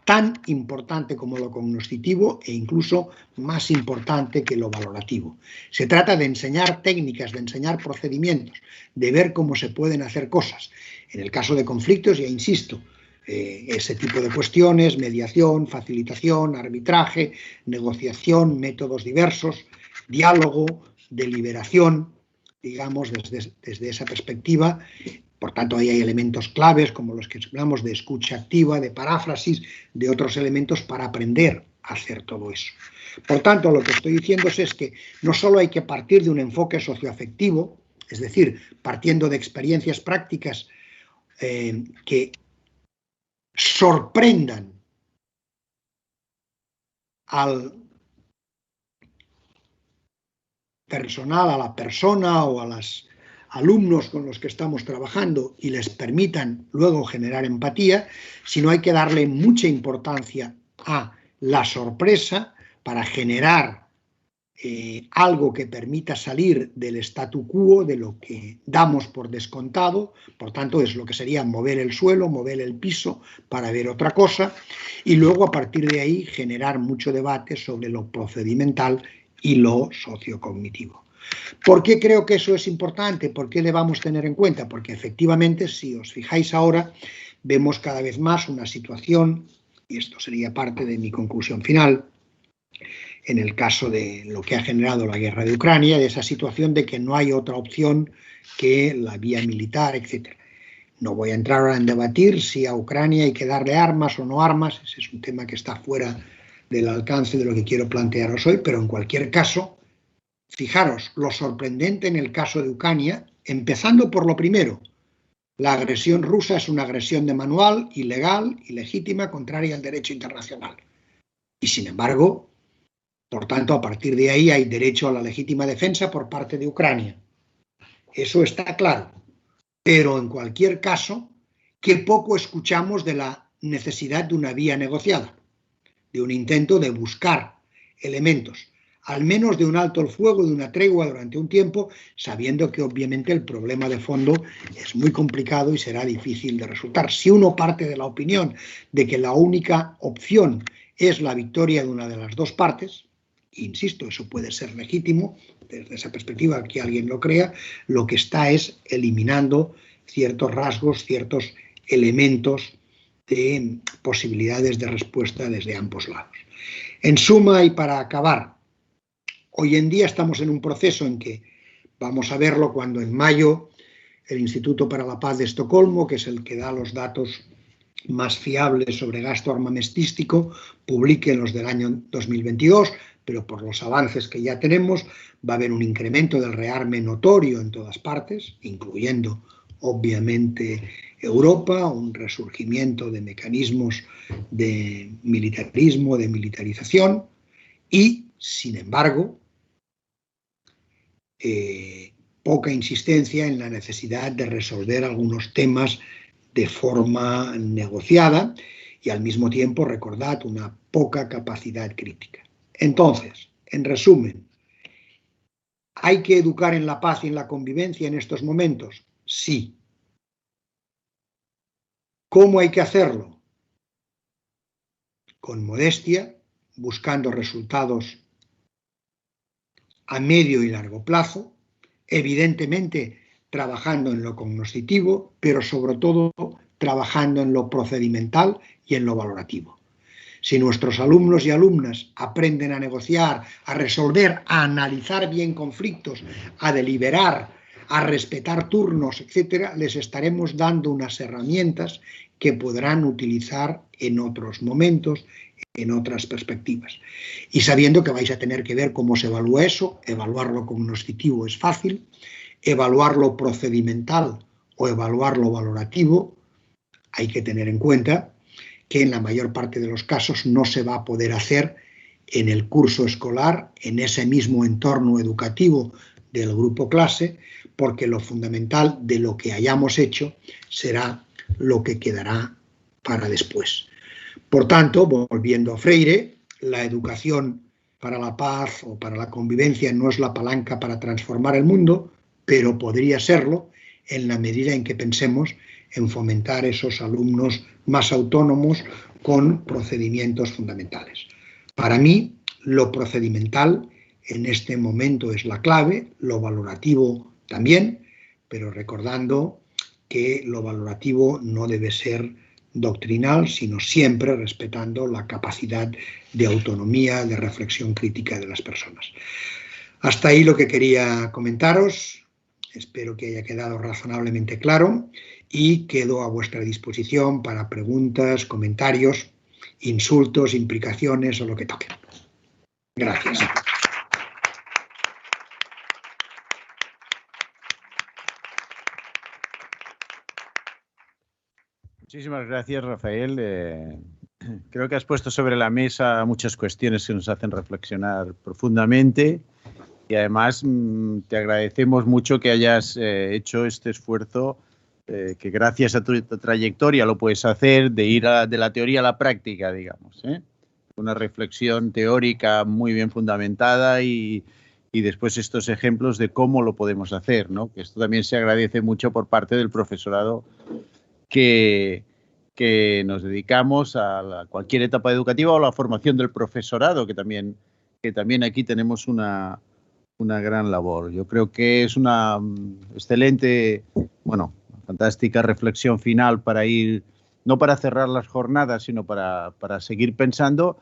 tan importante como lo cognoscitivo e incluso más importante que lo valorativo. Se trata de enseñar técnicas, de enseñar procedimientos, de ver cómo se pueden hacer cosas. En el caso de conflictos, ya insisto, ese tipo de cuestiones, mediación, facilitación, arbitraje, negociación, métodos diversos, diálogo, deliberación, digamos, desde esa perspectiva. Por tanto, ahí hay elementos claves como los que hablamos de escucha activa, de paráfrasis, de otros elementos para aprender a hacer todo eso. Por tanto, lo que estoy diciendo es que no solo hay que partir de un enfoque socioafectivo, es decir, partiendo de experiencias prácticas que sorprendan al personal, a la persona o a los alumnos con los que estamos trabajando y les permitan luego generar empatía, sino hay que darle mucha importancia a la sorpresa para generar algo que permita salir del statu quo, de lo que damos por descontado. Por tanto, es lo que sería mover el suelo, mover el piso para ver otra cosa, y luego a partir de ahí generar mucho debate sobre lo procedimental y lo sociocognitivo. ¿Por qué creo que eso es importante? ¿Por qué debamos tener en cuenta? Porque efectivamente, si os fijáis ahora, vemos cada vez más una situación, y esto sería parte de mi conclusión final, en el caso de lo que ha generado la guerra de Ucrania, de esa situación de que no hay otra opción que la vía militar, etc. No voy a entrar ahora en debatir si a Ucrania hay que darle armas o no armas, ese es un tema que está fuera del alcance de lo que quiero plantearos hoy, pero en cualquier caso, fijaros lo sorprendente en el caso de Ucrania, empezando por lo primero. La agresión rusa es una agresión de manual, ilegal, ilegítima, contraria al derecho internacional. Y sin embargo, por tanto, a partir de ahí hay derecho a la legítima defensa por parte de Ucrania. Eso está claro. Pero en cualquier caso, qué poco escuchamos de la necesidad de una vía negociada, de un intento de buscar elementos, al menos de un alto el fuego, de una tregua durante un tiempo, sabiendo que obviamente el problema de fondo es muy complicado y será difícil de resultar. Si uno parte de la opinión de que la única opción es la victoria de una de las dos partes, insisto, eso puede ser legítimo, desde esa perspectiva que alguien lo crea, lo que está es eliminando ciertos rasgos, ciertos elementos de posibilidades de respuesta desde ambos lados. En suma, y para acabar, hoy en día estamos en un proceso en que vamos a verlo cuando en mayo el Instituto para la Paz de Estocolmo, que es el que da los datos más fiables sobre gasto armamentístico, publique los del año 2022, pero por los avances que ya tenemos va a haber un incremento del rearme notorio en todas partes, incluyendo obviamente Europa, un resurgimiento de mecanismos de militarismo, de militarización y, sin embargo, poca insistencia en la necesidad de resolver algunos temas de forma negociada y al mismo tiempo, recordad, una poca capacidad crítica. Entonces, en resumen, ¿hay que educar en la paz y en la convivencia en estos momentos? Sí. ¿Cómo hay que hacerlo? Con modestia, buscando resultados a medio y largo plazo, evidentemente trabajando en lo cognoscitivo, pero sobre todo trabajando en lo procedimental y en lo valorativo. Si nuestros alumnos y alumnas aprenden a negociar, a resolver, a analizar bien conflictos, a deliberar, a respetar turnos, etc., les estaremos dando unas herramientas que podrán utilizar en otros momentos, en otras perspectivas. Y sabiendo que vais a tener que ver cómo se evalúa eso, evaluarlo cognoscitivo es fácil, evaluarlo procedimental o evaluarlo valorativo, hay que tener en cuenta que en la mayor parte de los casos no se va a poder hacer en el curso escolar, en ese mismo entorno educativo del grupo clase, porque lo fundamental de lo que hayamos hecho será lo que quedará para después. Por tanto, volviendo a Freire, la educación para la paz o para la convivencia no es la palanca para transformar el mundo, pero podría serlo en la medida en que pensemos en fomentar esos alumnos más autónomos con procedimientos fundamentales. Para mí, lo procedimental en este momento es la clave, lo valorativo también, pero recordando que lo valorativo no debe ser doctrinal, sino siempre respetando la capacidad de autonomía, de reflexión crítica de las personas. Hasta ahí lo que quería comentaros. Espero que haya quedado razonablemente claro y quedo a vuestra disposición para preguntas, comentarios, insultos, implicaciones o lo que toque. Gracias. Muchísimas gracias, Rafael. Creo que has puesto sobre la mesa muchas cuestiones que nos hacen reflexionar profundamente y además te agradecemos mucho que hayas hecho este esfuerzo que gracias a tu trayectoria lo puedes hacer, de ir de la teoría a la práctica, digamos. Una reflexión teórica muy bien fundamentada y después estos ejemplos de cómo lo podemos hacer, ¿no? Que esto también se agradece mucho por parte del profesorado que nos dedicamos a cualquier etapa educativa o a la formación del profesorado, que también aquí tenemos una gran labor. Yo creo que es una excelente, bueno, fantástica reflexión final para ir, no para cerrar las jornadas, sino para seguir pensando,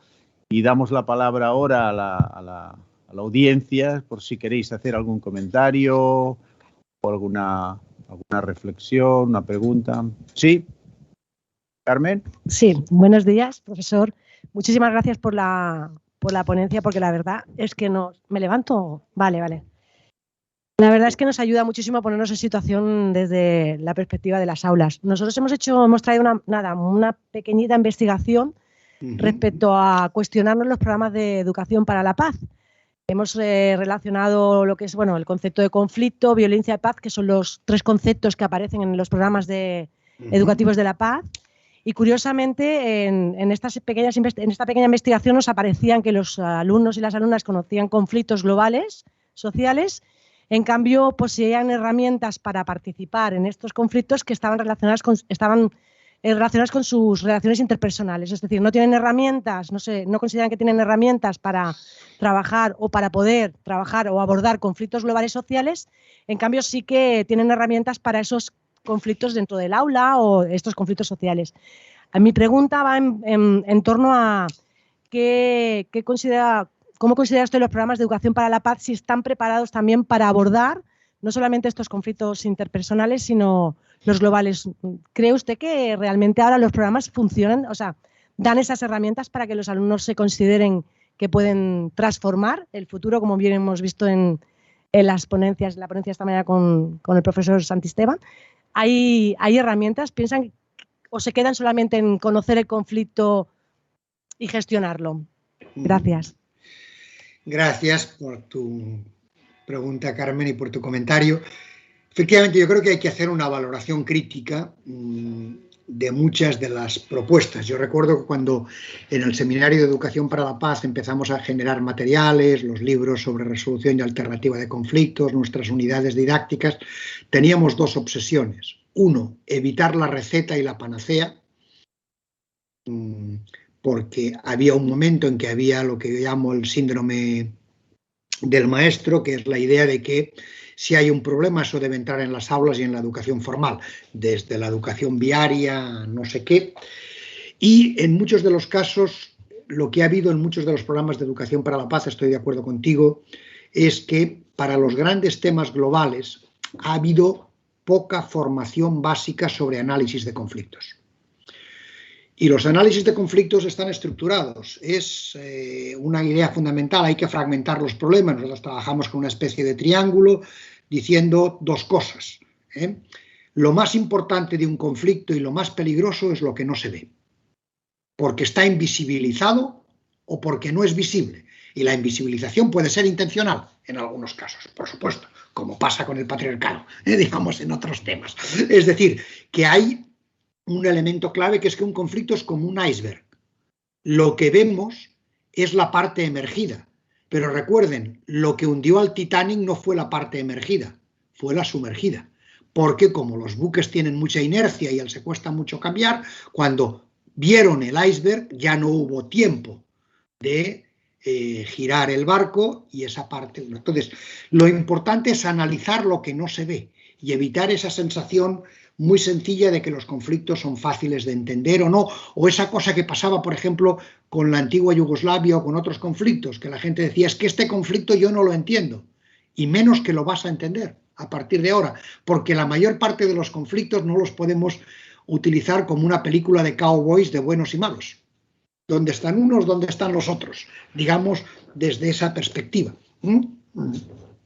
y damos la palabra ahora a la audiencia por si queréis hacer algún comentario o alguna reflexión, una pregunta. ¿Sí? ¿Carmen? Sí, buenos días, profesor. Muchísimas gracias por la ponencia, porque la verdad es que ¿me levanto? Vale. La verdad es que nos ayuda muchísimo a ponernos en situación desde la perspectiva de las aulas. Nosotros hemos traído una pequeñita investigación respecto a cuestionarnos los programas de educación para la paz. Hemos relacionado lo que es el concepto de conflicto, violencia y paz, que son los 3 conceptos que aparecen en los programas educativos de la paz. Y curiosamente, en esta pequeña investigación nos aparecían que los alumnos y las alumnas conocían conflictos globales, sociales. En cambio, poseían herramientas para participar en estos conflictos que estaban relacionadas con sus relaciones interpersonales. Es decir, no tienen herramientas, no consideran que tienen herramientas para trabajar o para poder trabajar o abordar conflictos globales sociales. En cambio, sí que tienen herramientas para esos conflictos dentro del aula o estos conflictos sociales. Mi pregunta va en torno a ¿cómo considera usted los programas de educación para la paz, si están preparados también para abordar no solamente estos conflictos interpersonales, sino los globales? ¿Cree usted que realmente ahora los programas funcionan, dan esas herramientas para que los alumnos se consideren que pueden transformar el futuro, como bien hemos visto en las ponencias, la ponencia esta mañana con el profesor Santisteban? ¿Hay herramientas? ¿Piensan o se quedan solamente en conocer el conflicto y gestionarlo? Gracias. Gracias por tu pregunta, Carmen, y por tu comentario. Efectivamente, yo creo que hay que hacer una valoración crítica de muchas de las propuestas. Yo recuerdo que cuando en el Seminario de Educación para la Paz empezamos a generar materiales, los libros sobre resolución y alternativa de conflictos, nuestras unidades didácticas, teníamos 2 obsesiones. 1, evitar la receta y la panacea, porque había un momento en que había lo que yo llamo el síndrome del maestro, que es la idea de que si hay un problema eso debe entrar en las aulas y en la educación formal, desde la educación viaria, no sé qué. Y en muchos de los casos, lo que ha habido en muchos de los programas de educación para la paz, estoy de acuerdo contigo, es que para los grandes temas globales ha habido poca formación básica sobre análisis de conflictos. Y los análisis de conflictos están estructurados. Es una idea fundamental, hay que fragmentar los problemas. Nosotros trabajamos con una especie de triángulo diciendo 2 cosas. Lo más importante de un conflicto y lo más peligroso es lo que no se ve, porque está invisibilizado o porque no es visible. Y la invisibilización puede ser intencional en algunos casos, por supuesto, como pasa con el patriarcado, digamos, en otros temas. Es decir, que hay un elemento clave, que es que un conflicto es como un iceberg. Lo que vemos es la parte emergida, pero recuerden, lo que hundió al Titanic no fue la parte emergida, fue la sumergida, porque como los buques tienen mucha inercia y se cuesta mucho cambiar, cuando vieron el iceberg ya no hubo tiempo de girar el barco y esa parte. Entonces, lo importante es analizar lo que no se ve y evitar esa sensación muy sencilla de que los conflictos son fáciles de entender o no, o esa cosa que pasaba, por ejemplo, con la antigua Yugoslavia o con otros conflictos, que la gente decía, es que este conflicto yo no lo entiendo, y menos que lo vas a entender a partir de ahora, porque la mayor parte de los conflictos no los podemos utilizar como una película de cowboys de buenos y malos. ¿Dónde están unos? ¿Dónde están los otros? Digamos, desde esa perspectiva,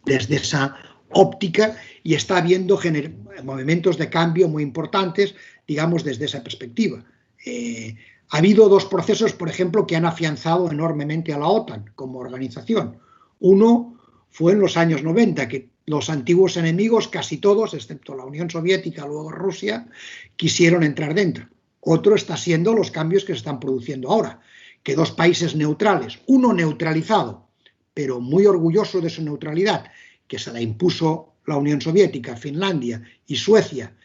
desde esa óptica, y está habiendo movimientos de cambio muy importantes, digamos, desde esa perspectiva. Ha habido dos procesos, por ejemplo, que han afianzado enormemente a la OTAN como organización. Uno fue en los años 90, que los antiguos enemigos, casi todos, excepto la Unión Soviética, luego Rusia, quisieron entrar dentro. Otro está siendo los cambios que se están produciendo ahora, que dos países neutrales, uno neutralizado, pero muy orgulloso de su neutralidad, que se la impuso la Unión Soviética, Finlandia y Suecia,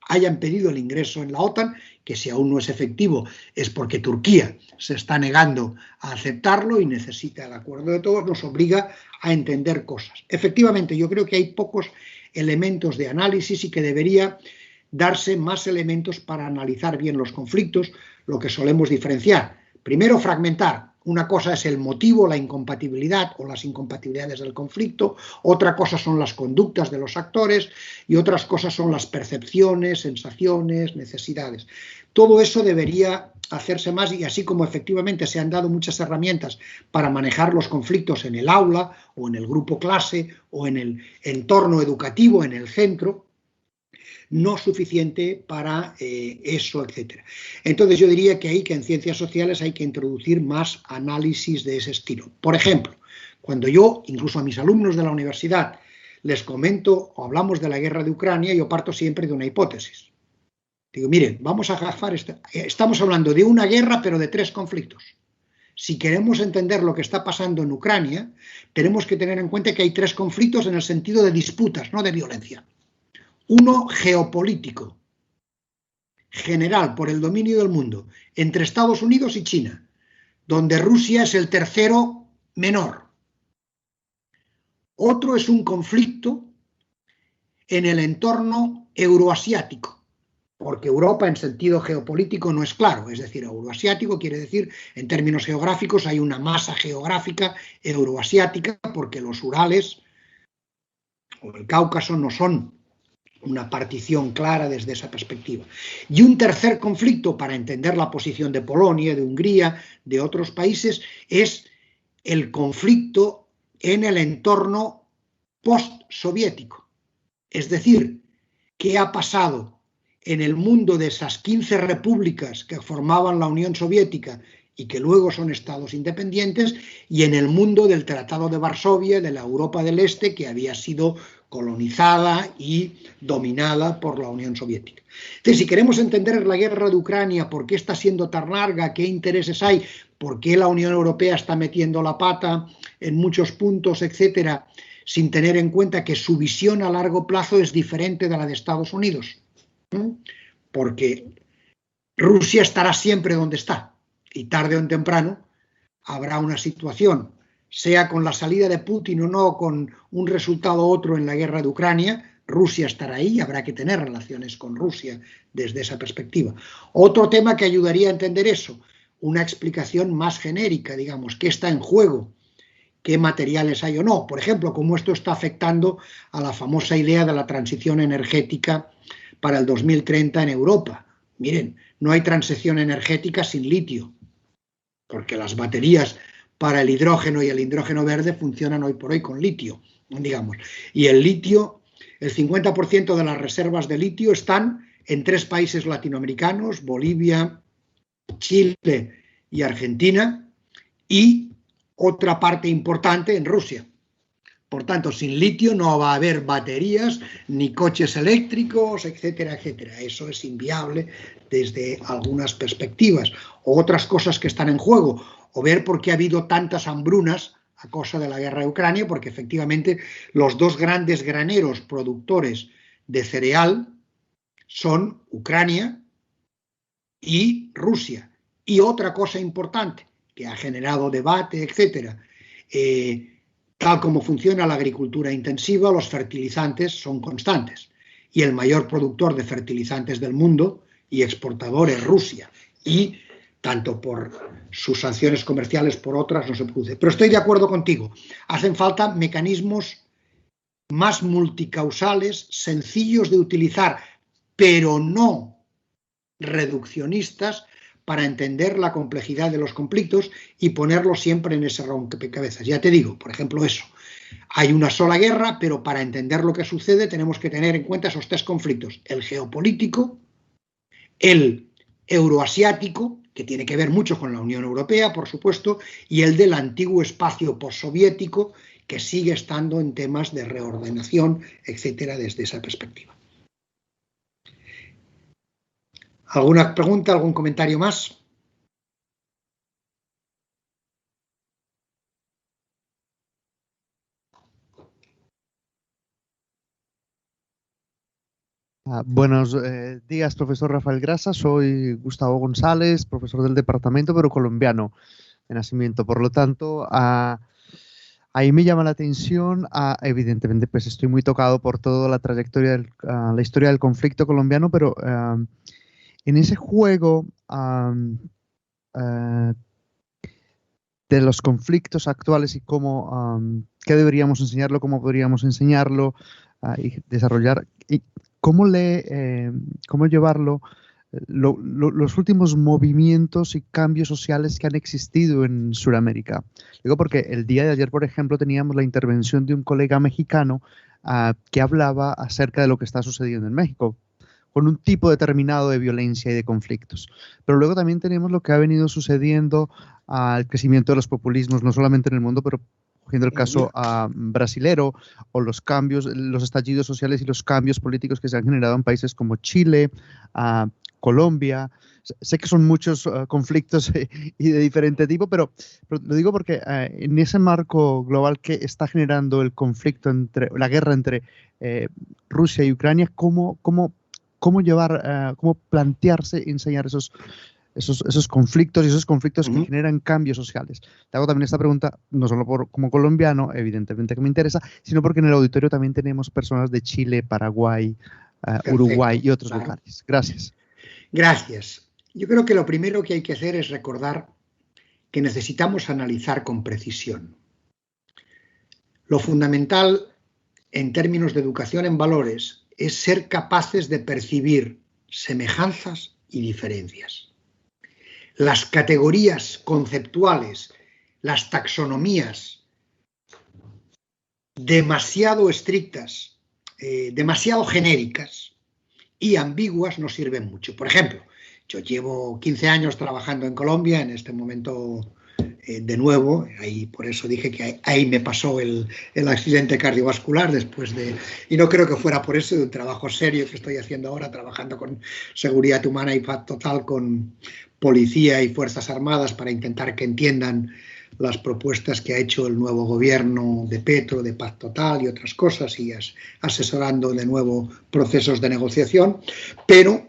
hayan pedido el ingreso en la OTAN, que si aún no es efectivo es porque Turquía se está negando a aceptarlo y necesita el acuerdo de todos, nos obliga a entender cosas. Efectivamente, yo creo que hay pocos elementos de análisis y que debería darse más elementos para analizar bien los conflictos, lo que solemos diferenciar. Primero, fragmentar. Una cosa es el motivo, la incompatibilidad o las incompatibilidades del conflicto, otra cosa son las conductas de los actores y otras cosas son las percepciones, sensaciones, necesidades. Todo eso debería hacerse más, y así como efectivamente se han dado muchas herramientas para manejar los conflictos en el aula o en el grupo clase o en el entorno educativo, en el centro, no suficiente para eso, etc. Entonces yo diría que en ciencias sociales hay que introducir más análisis de ese estilo. Por ejemplo, cuando yo, incluso a mis alumnos de la universidad, les comento o hablamos de la guerra de Ucrania, yo parto siempre de una hipótesis. Digo, miren, vamos a agafar estamos hablando de una guerra, pero de 3 conflictos. Si queremos entender lo que está pasando en Ucrania, tenemos que tener en cuenta que hay 3 conflictos en el sentido de disputas, no de violencia. Uno geopolítico, general, por el dominio del mundo, entre Estados Unidos y China, donde Rusia es el tercero menor. Otro es un conflicto en el entorno euroasiático, porque Europa en sentido geopolítico no es claro, es decir, euroasiático quiere decir, en términos geográficos, hay una masa geográfica euroasiática, porque los Urales o el Cáucaso no son una partición clara desde esa perspectiva. Y un tercer conflicto, para entender la posición de Polonia, de Hungría, de otros países, es el conflicto en el entorno postsoviético. Es decir, ¿qué ha pasado en el mundo de esas 15 repúblicas que formaban la Unión Soviética y que luego son estados independientes, y en el mundo del Tratado de Varsovia, de la Europa del Este, que había sido colonizada y dominada por la Unión Soviética? Entonces, si queremos entender la guerra de Ucrania, por qué está siendo tan larga, qué intereses hay, por qué la Unión Europea está metiendo la pata en muchos puntos, etcétera, sin tener en cuenta que su visión a largo plazo es diferente de la de Estados Unidos, porque Rusia estará siempre donde está y tarde o temprano habrá una situación, sea con la salida de Putin o no, con un resultado u otro en la guerra de Ucrania, Rusia estará ahí y habrá que tener relaciones con Rusia desde esa perspectiva. Otro tema que ayudaría a entender eso, una explicación más genérica, digamos, qué está en juego, qué materiales hay o no. Por ejemplo, cómo esto está afectando a la famosa idea de la transición energética para el 2030 en Europa. Miren, no hay transición energética sin litio, porque las baterías para el hidrógeno y el hidrógeno verde funcionan hoy por hoy con litio, digamos. Y el litio, el 50% de las reservas de litio están en 3 países latinoamericanos, Bolivia, Chile y Argentina, y otra parte importante en Rusia. Por tanto, sin litio no va a haber baterías, ni coches eléctricos, etcétera, etcétera. Eso es inviable desde algunas perspectivas. O otras cosas que están en juego, o ver por qué ha habido tantas hambrunas a causa de la guerra de Ucrania, porque efectivamente los 2 grandes graneros productores de cereal son Ucrania y Rusia. Y otra cosa importante que ha generado debate, etcétera, tal como funciona la agricultura intensiva, los fertilizantes son constantes. Y el mayor productor de fertilizantes del mundo y exportador es Rusia. Y tanto por sus sanciones comerciales, por otras, no se produce. Pero estoy de acuerdo contigo. Hacen falta mecanismos más multicausales, sencillos de utilizar, pero no reduccionistas, para entender la complejidad de los conflictos y ponerlos siempre en ese rompecabezas. Ya te digo, por ejemplo, eso. Hay una sola guerra, pero para entender lo que sucede tenemos que tener en cuenta esos tres conflictos. El geopolítico, el euroasiático, que tiene que ver mucho con la Unión Europea, por supuesto, y el del antiguo espacio postsoviético, que sigue estando en temas de reordenación, etcétera, desde esa perspectiva. ¿Alguna pregunta, algún comentario más? Buenos días, profesor Rafael Grasa. Soy Gustavo González, profesor del departamento, pero colombiano de nacimiento. Por lo tanto, ahí me llama la atención, evidentemente, pues estoy muy tocado por toda la trayectoria, la historia del conflicto colombiano, pero en ese juego de los conflictos actuales y cómo, qué deberíamos enseñarlo, cómo podríamos enseñarlo y desarrollar, y cómo llevarlo, los últimos movimientos y cambios sociales que han existido en Sudamérica. Digo porque el día de ayer, por ejemplo, teníamos la intervención de un colega mexicano que hablaba acerca de lo que está sucediendo en México, con un tipo determinado de violencia y de conflictos. Pero luego también tenemos lo que ha venido sucediendo al crecimiento de los populismos, no solamente en el mundo, pero cogiendo el caso brasilero, o los cambios, los estallidos sociales y los cambios políticos que se han generado en países como Chile, Colombia. Sé que son muchos conflictos y de diferente tipo, pero lo digo porque en ese marco global que está generando el conflicto, la guerra entre Rusia y Ucrania, ¿cómo plantearse y enseñar esos conflictos y esos conflictos que generan cambios sociales? Te hago también esta pregunta, no solo como colombiano, evidentemente que me interesa, sino porque en el auditorio también tenemos personas de Chile, Paraguay, Uruguay y otros lugares. Gracias. Gracias. Yo creo que lo primero que hay que hacer es recordar que necesitamos analizar con precisión. Lo fundamental en términos de educación en valores es ser capaces de percibir semejanzas y diferencias. Las categorías conceptuales, las taxonomías demasiado estrictas, demasiado genéricas y ambiguas no sirven mucho. Por ejemplo, yo llevo 15 años trabajando en Colombia, en este momento de nuevo, ahí por eso dije que ahí me pasó el accidente cardiovascular después de, y no creo que fuera por eso, de un trabajo serio que estoy haciendo ahora, trabajando con seguridad humana y paz total, con policía y fuerzas armadas para intentar que entiendan las propuestas que ha hecho el nuevo gobierno de Petro, de paz total y otras cosas, y asesorando de nuevo procesos de negociación. Pero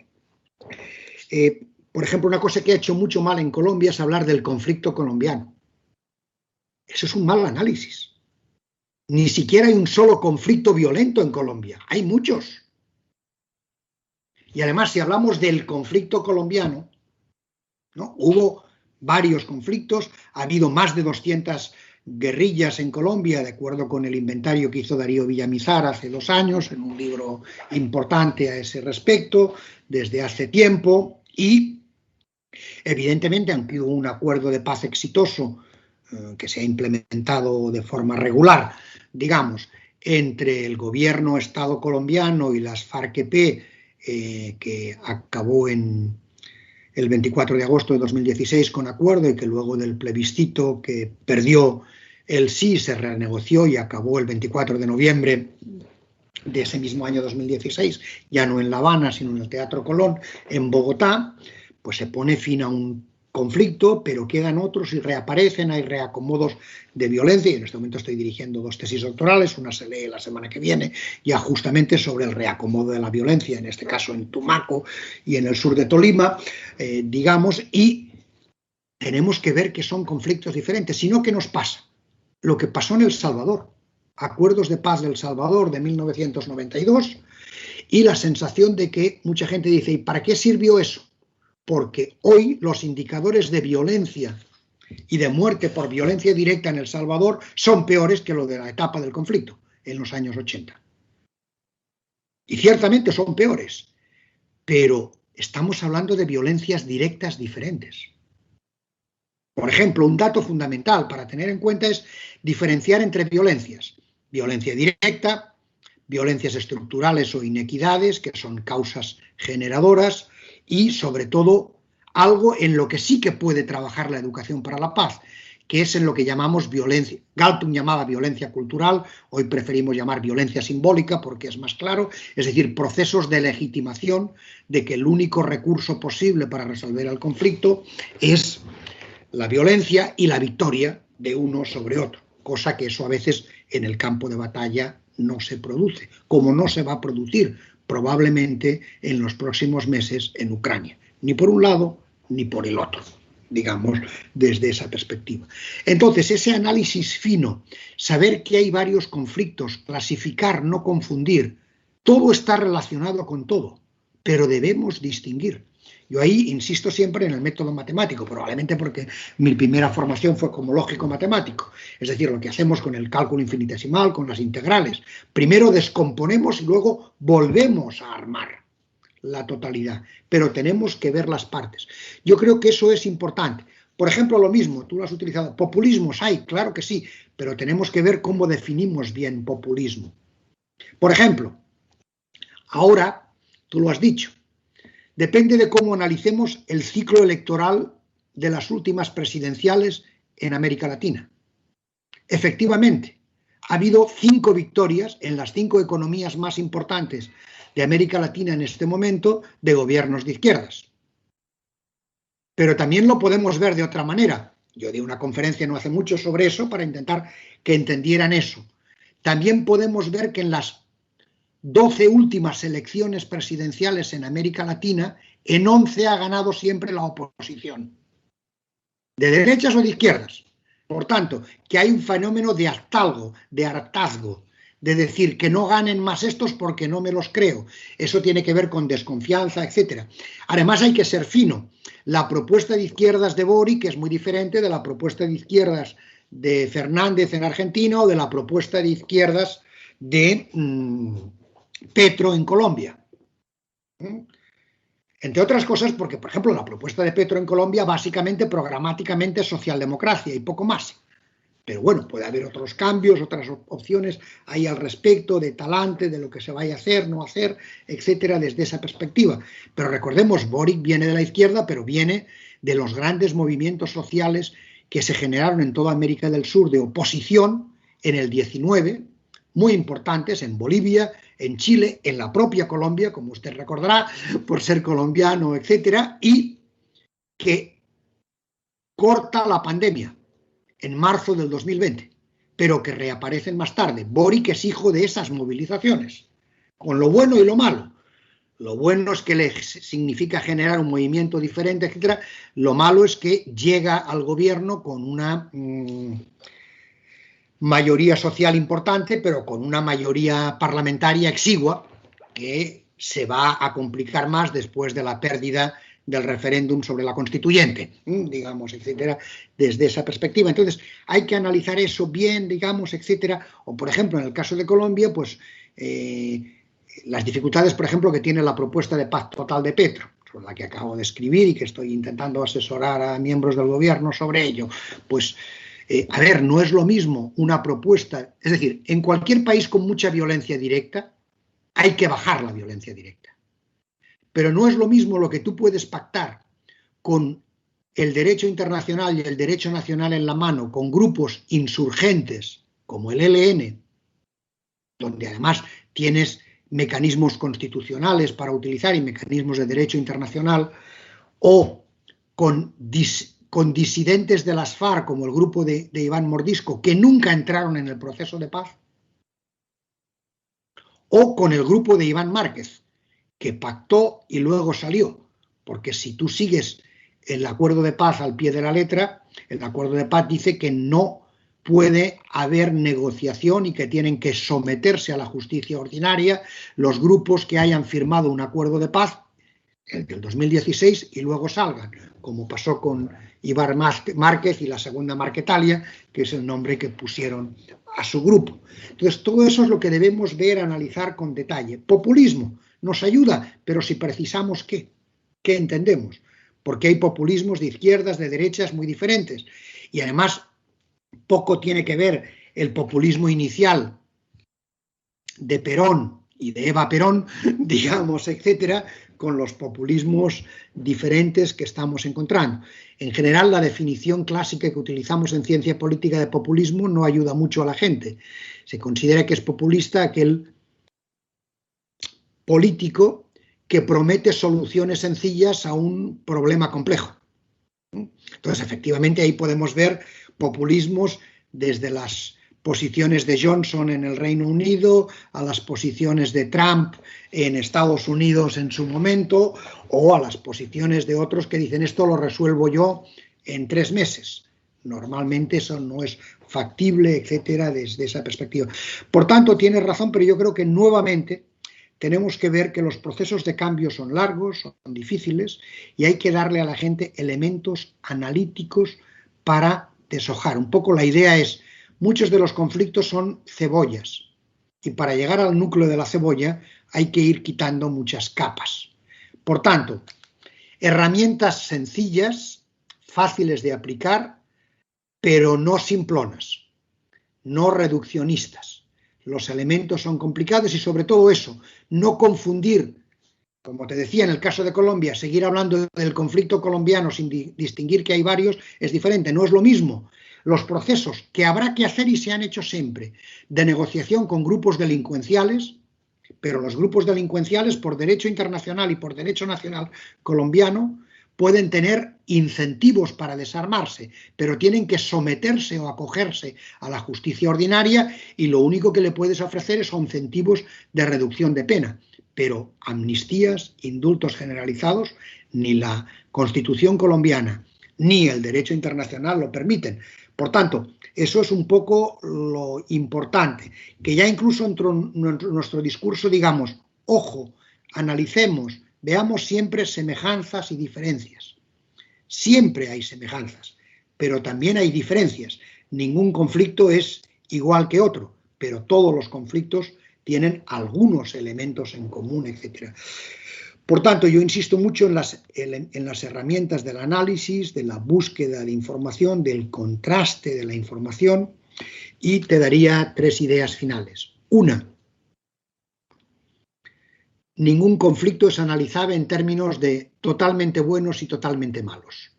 por ejemplo, una cosa que ha hecho mucho mal en Colombia es hablar del conflicto colombiano. Eso es un mal análisis. Ni siquiera hay un solo conflicto violento en Colombia. Hay muchos. Y además, si hablamos del conflicto colombiano, ¿no? Hubo varios conflictos, ha habido más de 200 guerrillas en Colombia, de acuerdo con el inventario que hizo Darío Villamizar hace 2 años, en un libro importante a ese respecto, desde hace tiempo. Y evidentemente, aunque hubo un acuerdo de paz exitoso que se ha implementado de forma regular, digamos, entre el gobierno Estado colombiano y las FARC-EP, que acabó en el 24 de agosto de 2016 con acuerdo, y que luego del plebiscito que perdió el sí se renegoció y acabó el 24 de noviembre de ese mismo año 2016, ya no en La Habana, sino en el Teatro Colón, en Bogotá, pues se pone fin a un conflicto, pero quedan otros y reaparecen, hay reacomodos de violencia, y en este momento estoy dirigiendo 2 tesis doctorales, una se lee la semana que viene, ya justamente sobre el reacomodo de la violencia, en este caso en Tumaco y en el sur de Tolima, digamos, y tenemos que ver que son conflictos diferentes. Si no, ¿qué nos pasa? Lo que pasó en El Salvador, acuerdos de paz del Salvador de 1992, y la sensación de que mucha gente dice, ¿y para qué sirvió eso? Porque hoy los indicadores de violencia y de muerte por violencia directa en El Salvador son peores que lo de la etapa del conflicto en los años 80. Y ciertamente son peores, pero estamos hablando de violencias directas diferentes. Por ejemplo, un dato fundamental para tener en cuenta es diferenciar entre violencias. Violencia directa, violencias estructurales o inequidades, que son causas generadoras, y sobre todo algo en lo que sí que puede trabajar la educación para la paz, que es en lo que llamamos violencia. Galtung llamaba violencia cultural, hoy preferimos llamar violencia simbólica porque es más claro, es decir, procesos de legitimación de que el único recurso posible para resolver el conflicto es la violencia y la victoria de uno sobre otro, cosa que eso a veces en el campo de batalla no se produce, como no se va a producir probablemente en los próximos meses en Ucrania, ni por un lado ni por el otro, digamos, desde esa perspectiva. Entonces, ese análisis fino, saber que hay varios conflictos, clasificar, no confundir, todo está relacionado con todo, pero debemos distinguir. Yo ahí insisto siempre en el método matemático, probablemente porque mi primera formación fue como lógico matemático, es decir, lo que hacemos con el cálculo infinitesimal, con las integrales. Primero descomponemos y luego volvemos a armar la totalidad, pero tenemos que ver las partes. Yo creo que eso es importante. Por ejemplo, lo mismo, tú lo has utilizado, populismos hay, claro que sí, pero tenemos que ver cómo definimos bien populismo. Por ejemplo, ahora, tú lo has dicho, depende de cómo analicemos el ciclo electoral de las últimas presidenciales en América Latina. Efectivamente, ha habido 5 victorias en las 5 economías más importantes de América Latina en este momento de gobiernos de izquierdas. Pero también lo podemos ver de otra manera. Yo di una conferencia no hace mucho sobre eso para intentar que entendieran eso. También podemos ver que en las 12 últimas elecciones presidenciales en América Latina, en 11 ha ganado siempre la oposición, de derechas o de izquierdas. Por tanto, que hay un fenómeno de hartazgo, de decir que no ganen más estos porque no me los creo. Eso tiene que ver con desconfianza, etc. Además, hay que ser fino. La propuesta de izquierdas de Boric es muy diferente de la propuesta de izquierdas de Fernández en Argentina o de la propuesta de izquierdas de Petro en Colombia. Entre otras cosas porque, por ejemplo, la propuesta de Petro en Colombia básicamente, programáticamente, es socialdemocracia y poco más. Pero bueno, puede haber otros cambios, otras opciones ahí al respecto, de talante, de lo que se vaya a hacer, no hacer, etcétera, desde esa perspectiva. Pero recordemos, Boric viene de la izquierda, pero viene de los grandes movimientos sociales que se generaron en toda América del Sur de oposición en el 19, muy importantes en Bolivia, en Chile, en la propia Colombia, como usted recordará, por ser colombiano, etcétera, y que corta la pandemia en marzo del 2020, pero que reaparecen más tarde. Boric es hijo de esas movilizaciones, con lo bueno y lo malo. Lo bueno es que le significa generar un movimiento diferente, etcétera. Lo malo es que llega al gobierno con una mayoría social importante, pero con una mayoría parlamentaria exigua, que se va a complicar más después de la pérdida del referéndum sobre la constituyente, digamos, etcétera, desde esa perspectiva. Entonces, hay que analizar eso bien, digamos, etcétera. O, por ejemplo, en el caso de Colombia, pues las dificultades, por ejemplo, que tiene la propuesta de paz total de Petro, sobre la que acabo de escribir y que estoy intentando asesorar a miembros del gobierno sobre ello. Pues, a ver, no es lo mismo una propuesta, es decir, en cualquier país con mucha violencia directa, hay que bajar la violencia directa. Pero no es lo mismo lo que tú puedes pactar con el derecho internacional y el derecho nacional en la mano, con grupos insurgentes como el ELN, donde además tienes mecanismos constitucionales para utilizar y mecanismos de derecho internacional, o con disidentes de las FARC, como el grupo de Iván Mordisco, que nunca entraron en el proceso de paz, o con el grupo de Iván Márquez, que pactó y luego salió. Porque si tú sigues el acuerdo de paz al pie de la letra, el acuerdo de paz dice que no puede haber negociación y que tienen que someterse a la justicia ordinaria los grupos que hayan firmado un acuerdo de paz, el del 2016, y luego salgan, como pasó con Iván Márquez y la segunda Marquetalia, que es el nombre que pusieron a su grupo. Entonces, todo eso es lo que debemos ver, analizar con detalle. Populismo nos ayuda, pero si precisamos ¿qué? ¿Qué entendemos? Porque hay populismos de izquierdas, de derechas muy diferentes. Y además, poco tiene que ver el populismo inicial de Perón y de Eva Perón, digamos, etcétera, con los populismos diferentes que estamos encontrando. En general, la definición clásica que utilizamos en ciencia política de populismo no ayuda mucho a la gente. Se considera que es populista aquel político que promete soluciones sencillas a un problema complejo. Entonces, efectivamente, ahí podemos ver populismos desde las posiciones de Johnson en el Reino Unido a las posiciones de Trump en Estados Unidos en su momento, o a las posiciones de otros que dicen esto lo resuelvo yo en 3 meses. Normalmente eso no es factible, etcétera, desde esa perspectiva. Por tanto, tienes razón, pero yo creo que nuevamente tenemos que ver que los procesos de cambio son largos, son difíciles, y hay que darle a la gente elementos analíticos para deshojar. Un poco la idea es, muchos de los conflictos son cebollas, y para llegar al núcleo de la cebolla hay que ir quitando muchas capas. Por tanto, herramientas sencillas, fáciles de aplicar, pero no simplonas, no reduccionistas. Los elementos son complicados y sobre todo eso, no confundir, como te decía en el caso de Colombia, seguir hablando del conflicto colombiano sin distinguir que hay varios es diferente, no es lo mismo. Los procesos que habrá que hacer y se han hecho siempre de negociación con grupos delincuenciales, pero los grupos delincuenciales por derecho internacional y por derecho nacional colombiano pueden tener incentivos para desarmarse, pero tienen que someterse o acogerse a la justicia ordinaria y lo único que le puedes ofrecer son incentivos de reducción de pena. Pero amnistías, indultos generalizados, ni la Constitución colombiana ni el derecho internacional lo permiten. Por tanto, eso es un poco lo importante, que ya incluso en nuestro discurso digamos, ojo, analicemos, veamos siempre semejanzas y diferencias. Siempre hay semejanzas, pero también hay diferencias. Ningún conflicto es igual que otro, pero todos los conflictos tienen algunos elementos en común, etc. Por tanto, yo insisto mucho en las herramientas del análisis, de la búsqueda de información, del contraste de la información, y te daría 3 ideas finales. Una, ningún conflicto es analizable en términos de totalmente buenos y totalmente malos.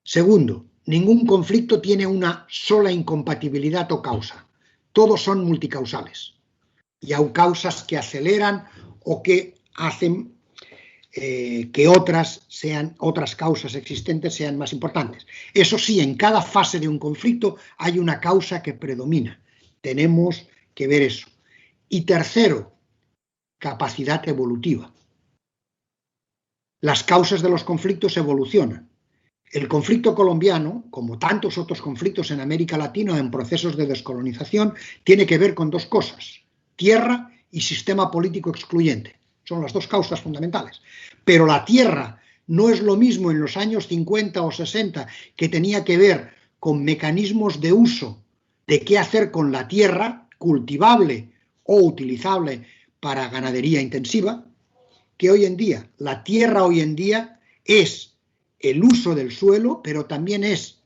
Segundo, ningún conflicto tiene una sola incompatibilidad o causa. Todos son multicausales. Y hay causas que aceleran o que hacen que otras causas existentes sean más importantes. Eso sí, en cada fase de un conflicto hay una causa que predomina. Tenemos que ver eso. Y tercero, capacidad evolutiva. Las causas de los conflictos evolucionan. El conflicto colombiano, como tantos otros conflictos en América Latina en procesos de descolonización, tiene que ver con 2 cosas: tierra y sistema político excluyente. Son las 2 causas fundamentales. Pero la tierra no es lo mismo en los años 50 o 60, que tenía que ver con mecanismos de uso de qué hacer con la tierra cultivable o utilizable para ganadería intensiva, que hoy en día. La tierra hoy en día es el uso del suelo, pero también es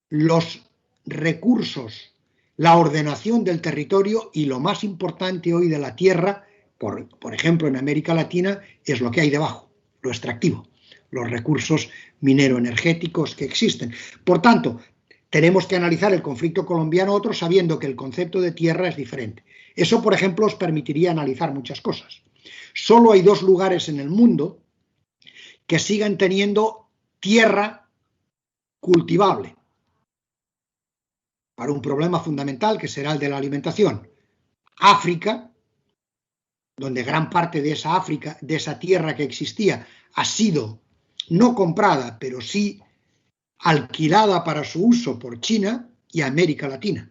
los recursos, la ordenación del territorio, y lo más importante hoy de la tierra, por ejemplo en América Latina, es lo que hay debajo, lo extractivo, los recursos minero-energéticos que existen. Por tanto, tenemos que analizar el conflicto colombiano otro sabiendo que el concepto de tierra es diferente. Eso, por ejemplo, os permitiría analizar muchas cosas. Solo hay 2 lugares en el mundo que sigan teniendo tierra cultivable para un problema fundamental que será el de la alimentación. África, donde gran parte de esa África, de esa tierra que existía, ha sido no comprada, pero sí alquilada para su uso por China y América Latina.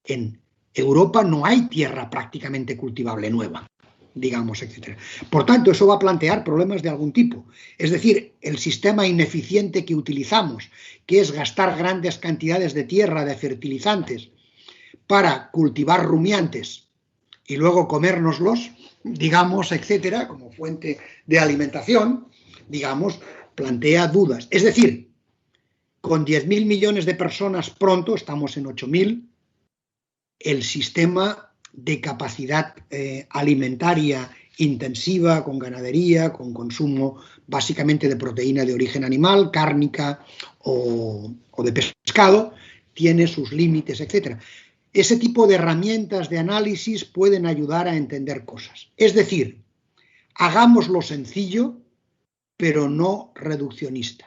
En Europa no hay tierra prácticamente cultivable nueva, digamos, etc. Por tanto, eso va a plantear problemas de algún tipo. Es decir, el sistema ineficiente que utilizamos, que es gastar grandes cantidades de tierra, de fertilizantes, para cultivar rumiantes y luego comérnoslos, digamos, etcétera, como fuente de alimentación, digamos, plantea dudas. Es decir, con 10.000 millones de personas pronto, estamos en 8.000, el sistema de capacidad alimentaria intensiva, con ganadería, con consumo básicamente de proteína de origen animal, cárnica o de pescado, tiene sus límites, etc. Ese tipo de herramientas de análisis pueden ayudar a entender cosas. Es decir, hagámoslo sencillo, pero no reduccionista.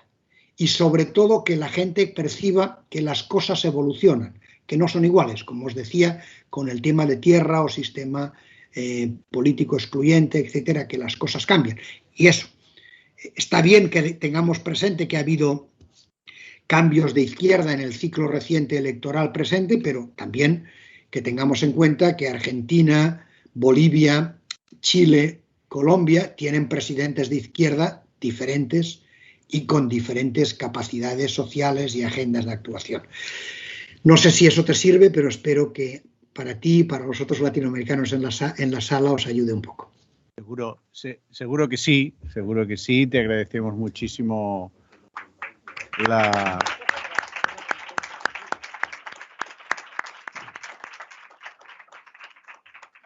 Y sobre todo que la gente perciba que las cosas evolucionan, que no son iguales, como os decía, con el tema de tierra o sistema político excluyente, etcétera, que las cosas cambian. Y eso, está bien que tengamos presente que ha habido cambios de izquierda en el ciclo reciente electoral presente, pero también que tengamos en cuenta que Argentina, Bolivia, Chile, Colombia tienen presidentes de izquierda diferentes y con diferentes capacidades sociales y agendas de actuación. No sé si eso te sirve, pero espero que para ti y para los otros latinoamericanos en la sala os ayude un poco. Seguro que sí, seguro que sí. Te agradecemos muchísimo la...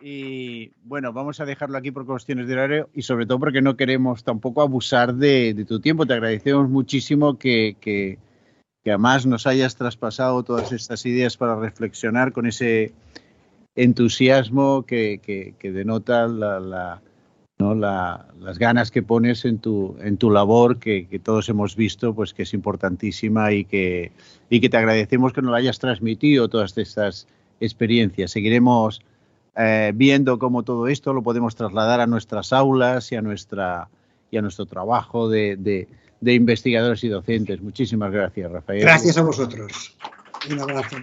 Y bueno, vamos a dejarlo aquí por cuestiones de horario y sobre todo porque no queremos tampoco abusar de tu tiempo. Te agradecemos muchísimo que además nos hayas traspasado todas estas ideas para reflexionar con ese entusiasmo que denota las ganas que pones en tu labor, que todos hemos visto, pues que es importantísima y que te agradecemos que nos la hayas transmitido todas estas experiencias. Seguiremos viendo cómo todo esto lo podemos trasladar a nuestras aulas y a nuestro trabajo de investigadores y docentes. Muchísimas gracias, Rafael. Gracias a vosotros. Un abrazo.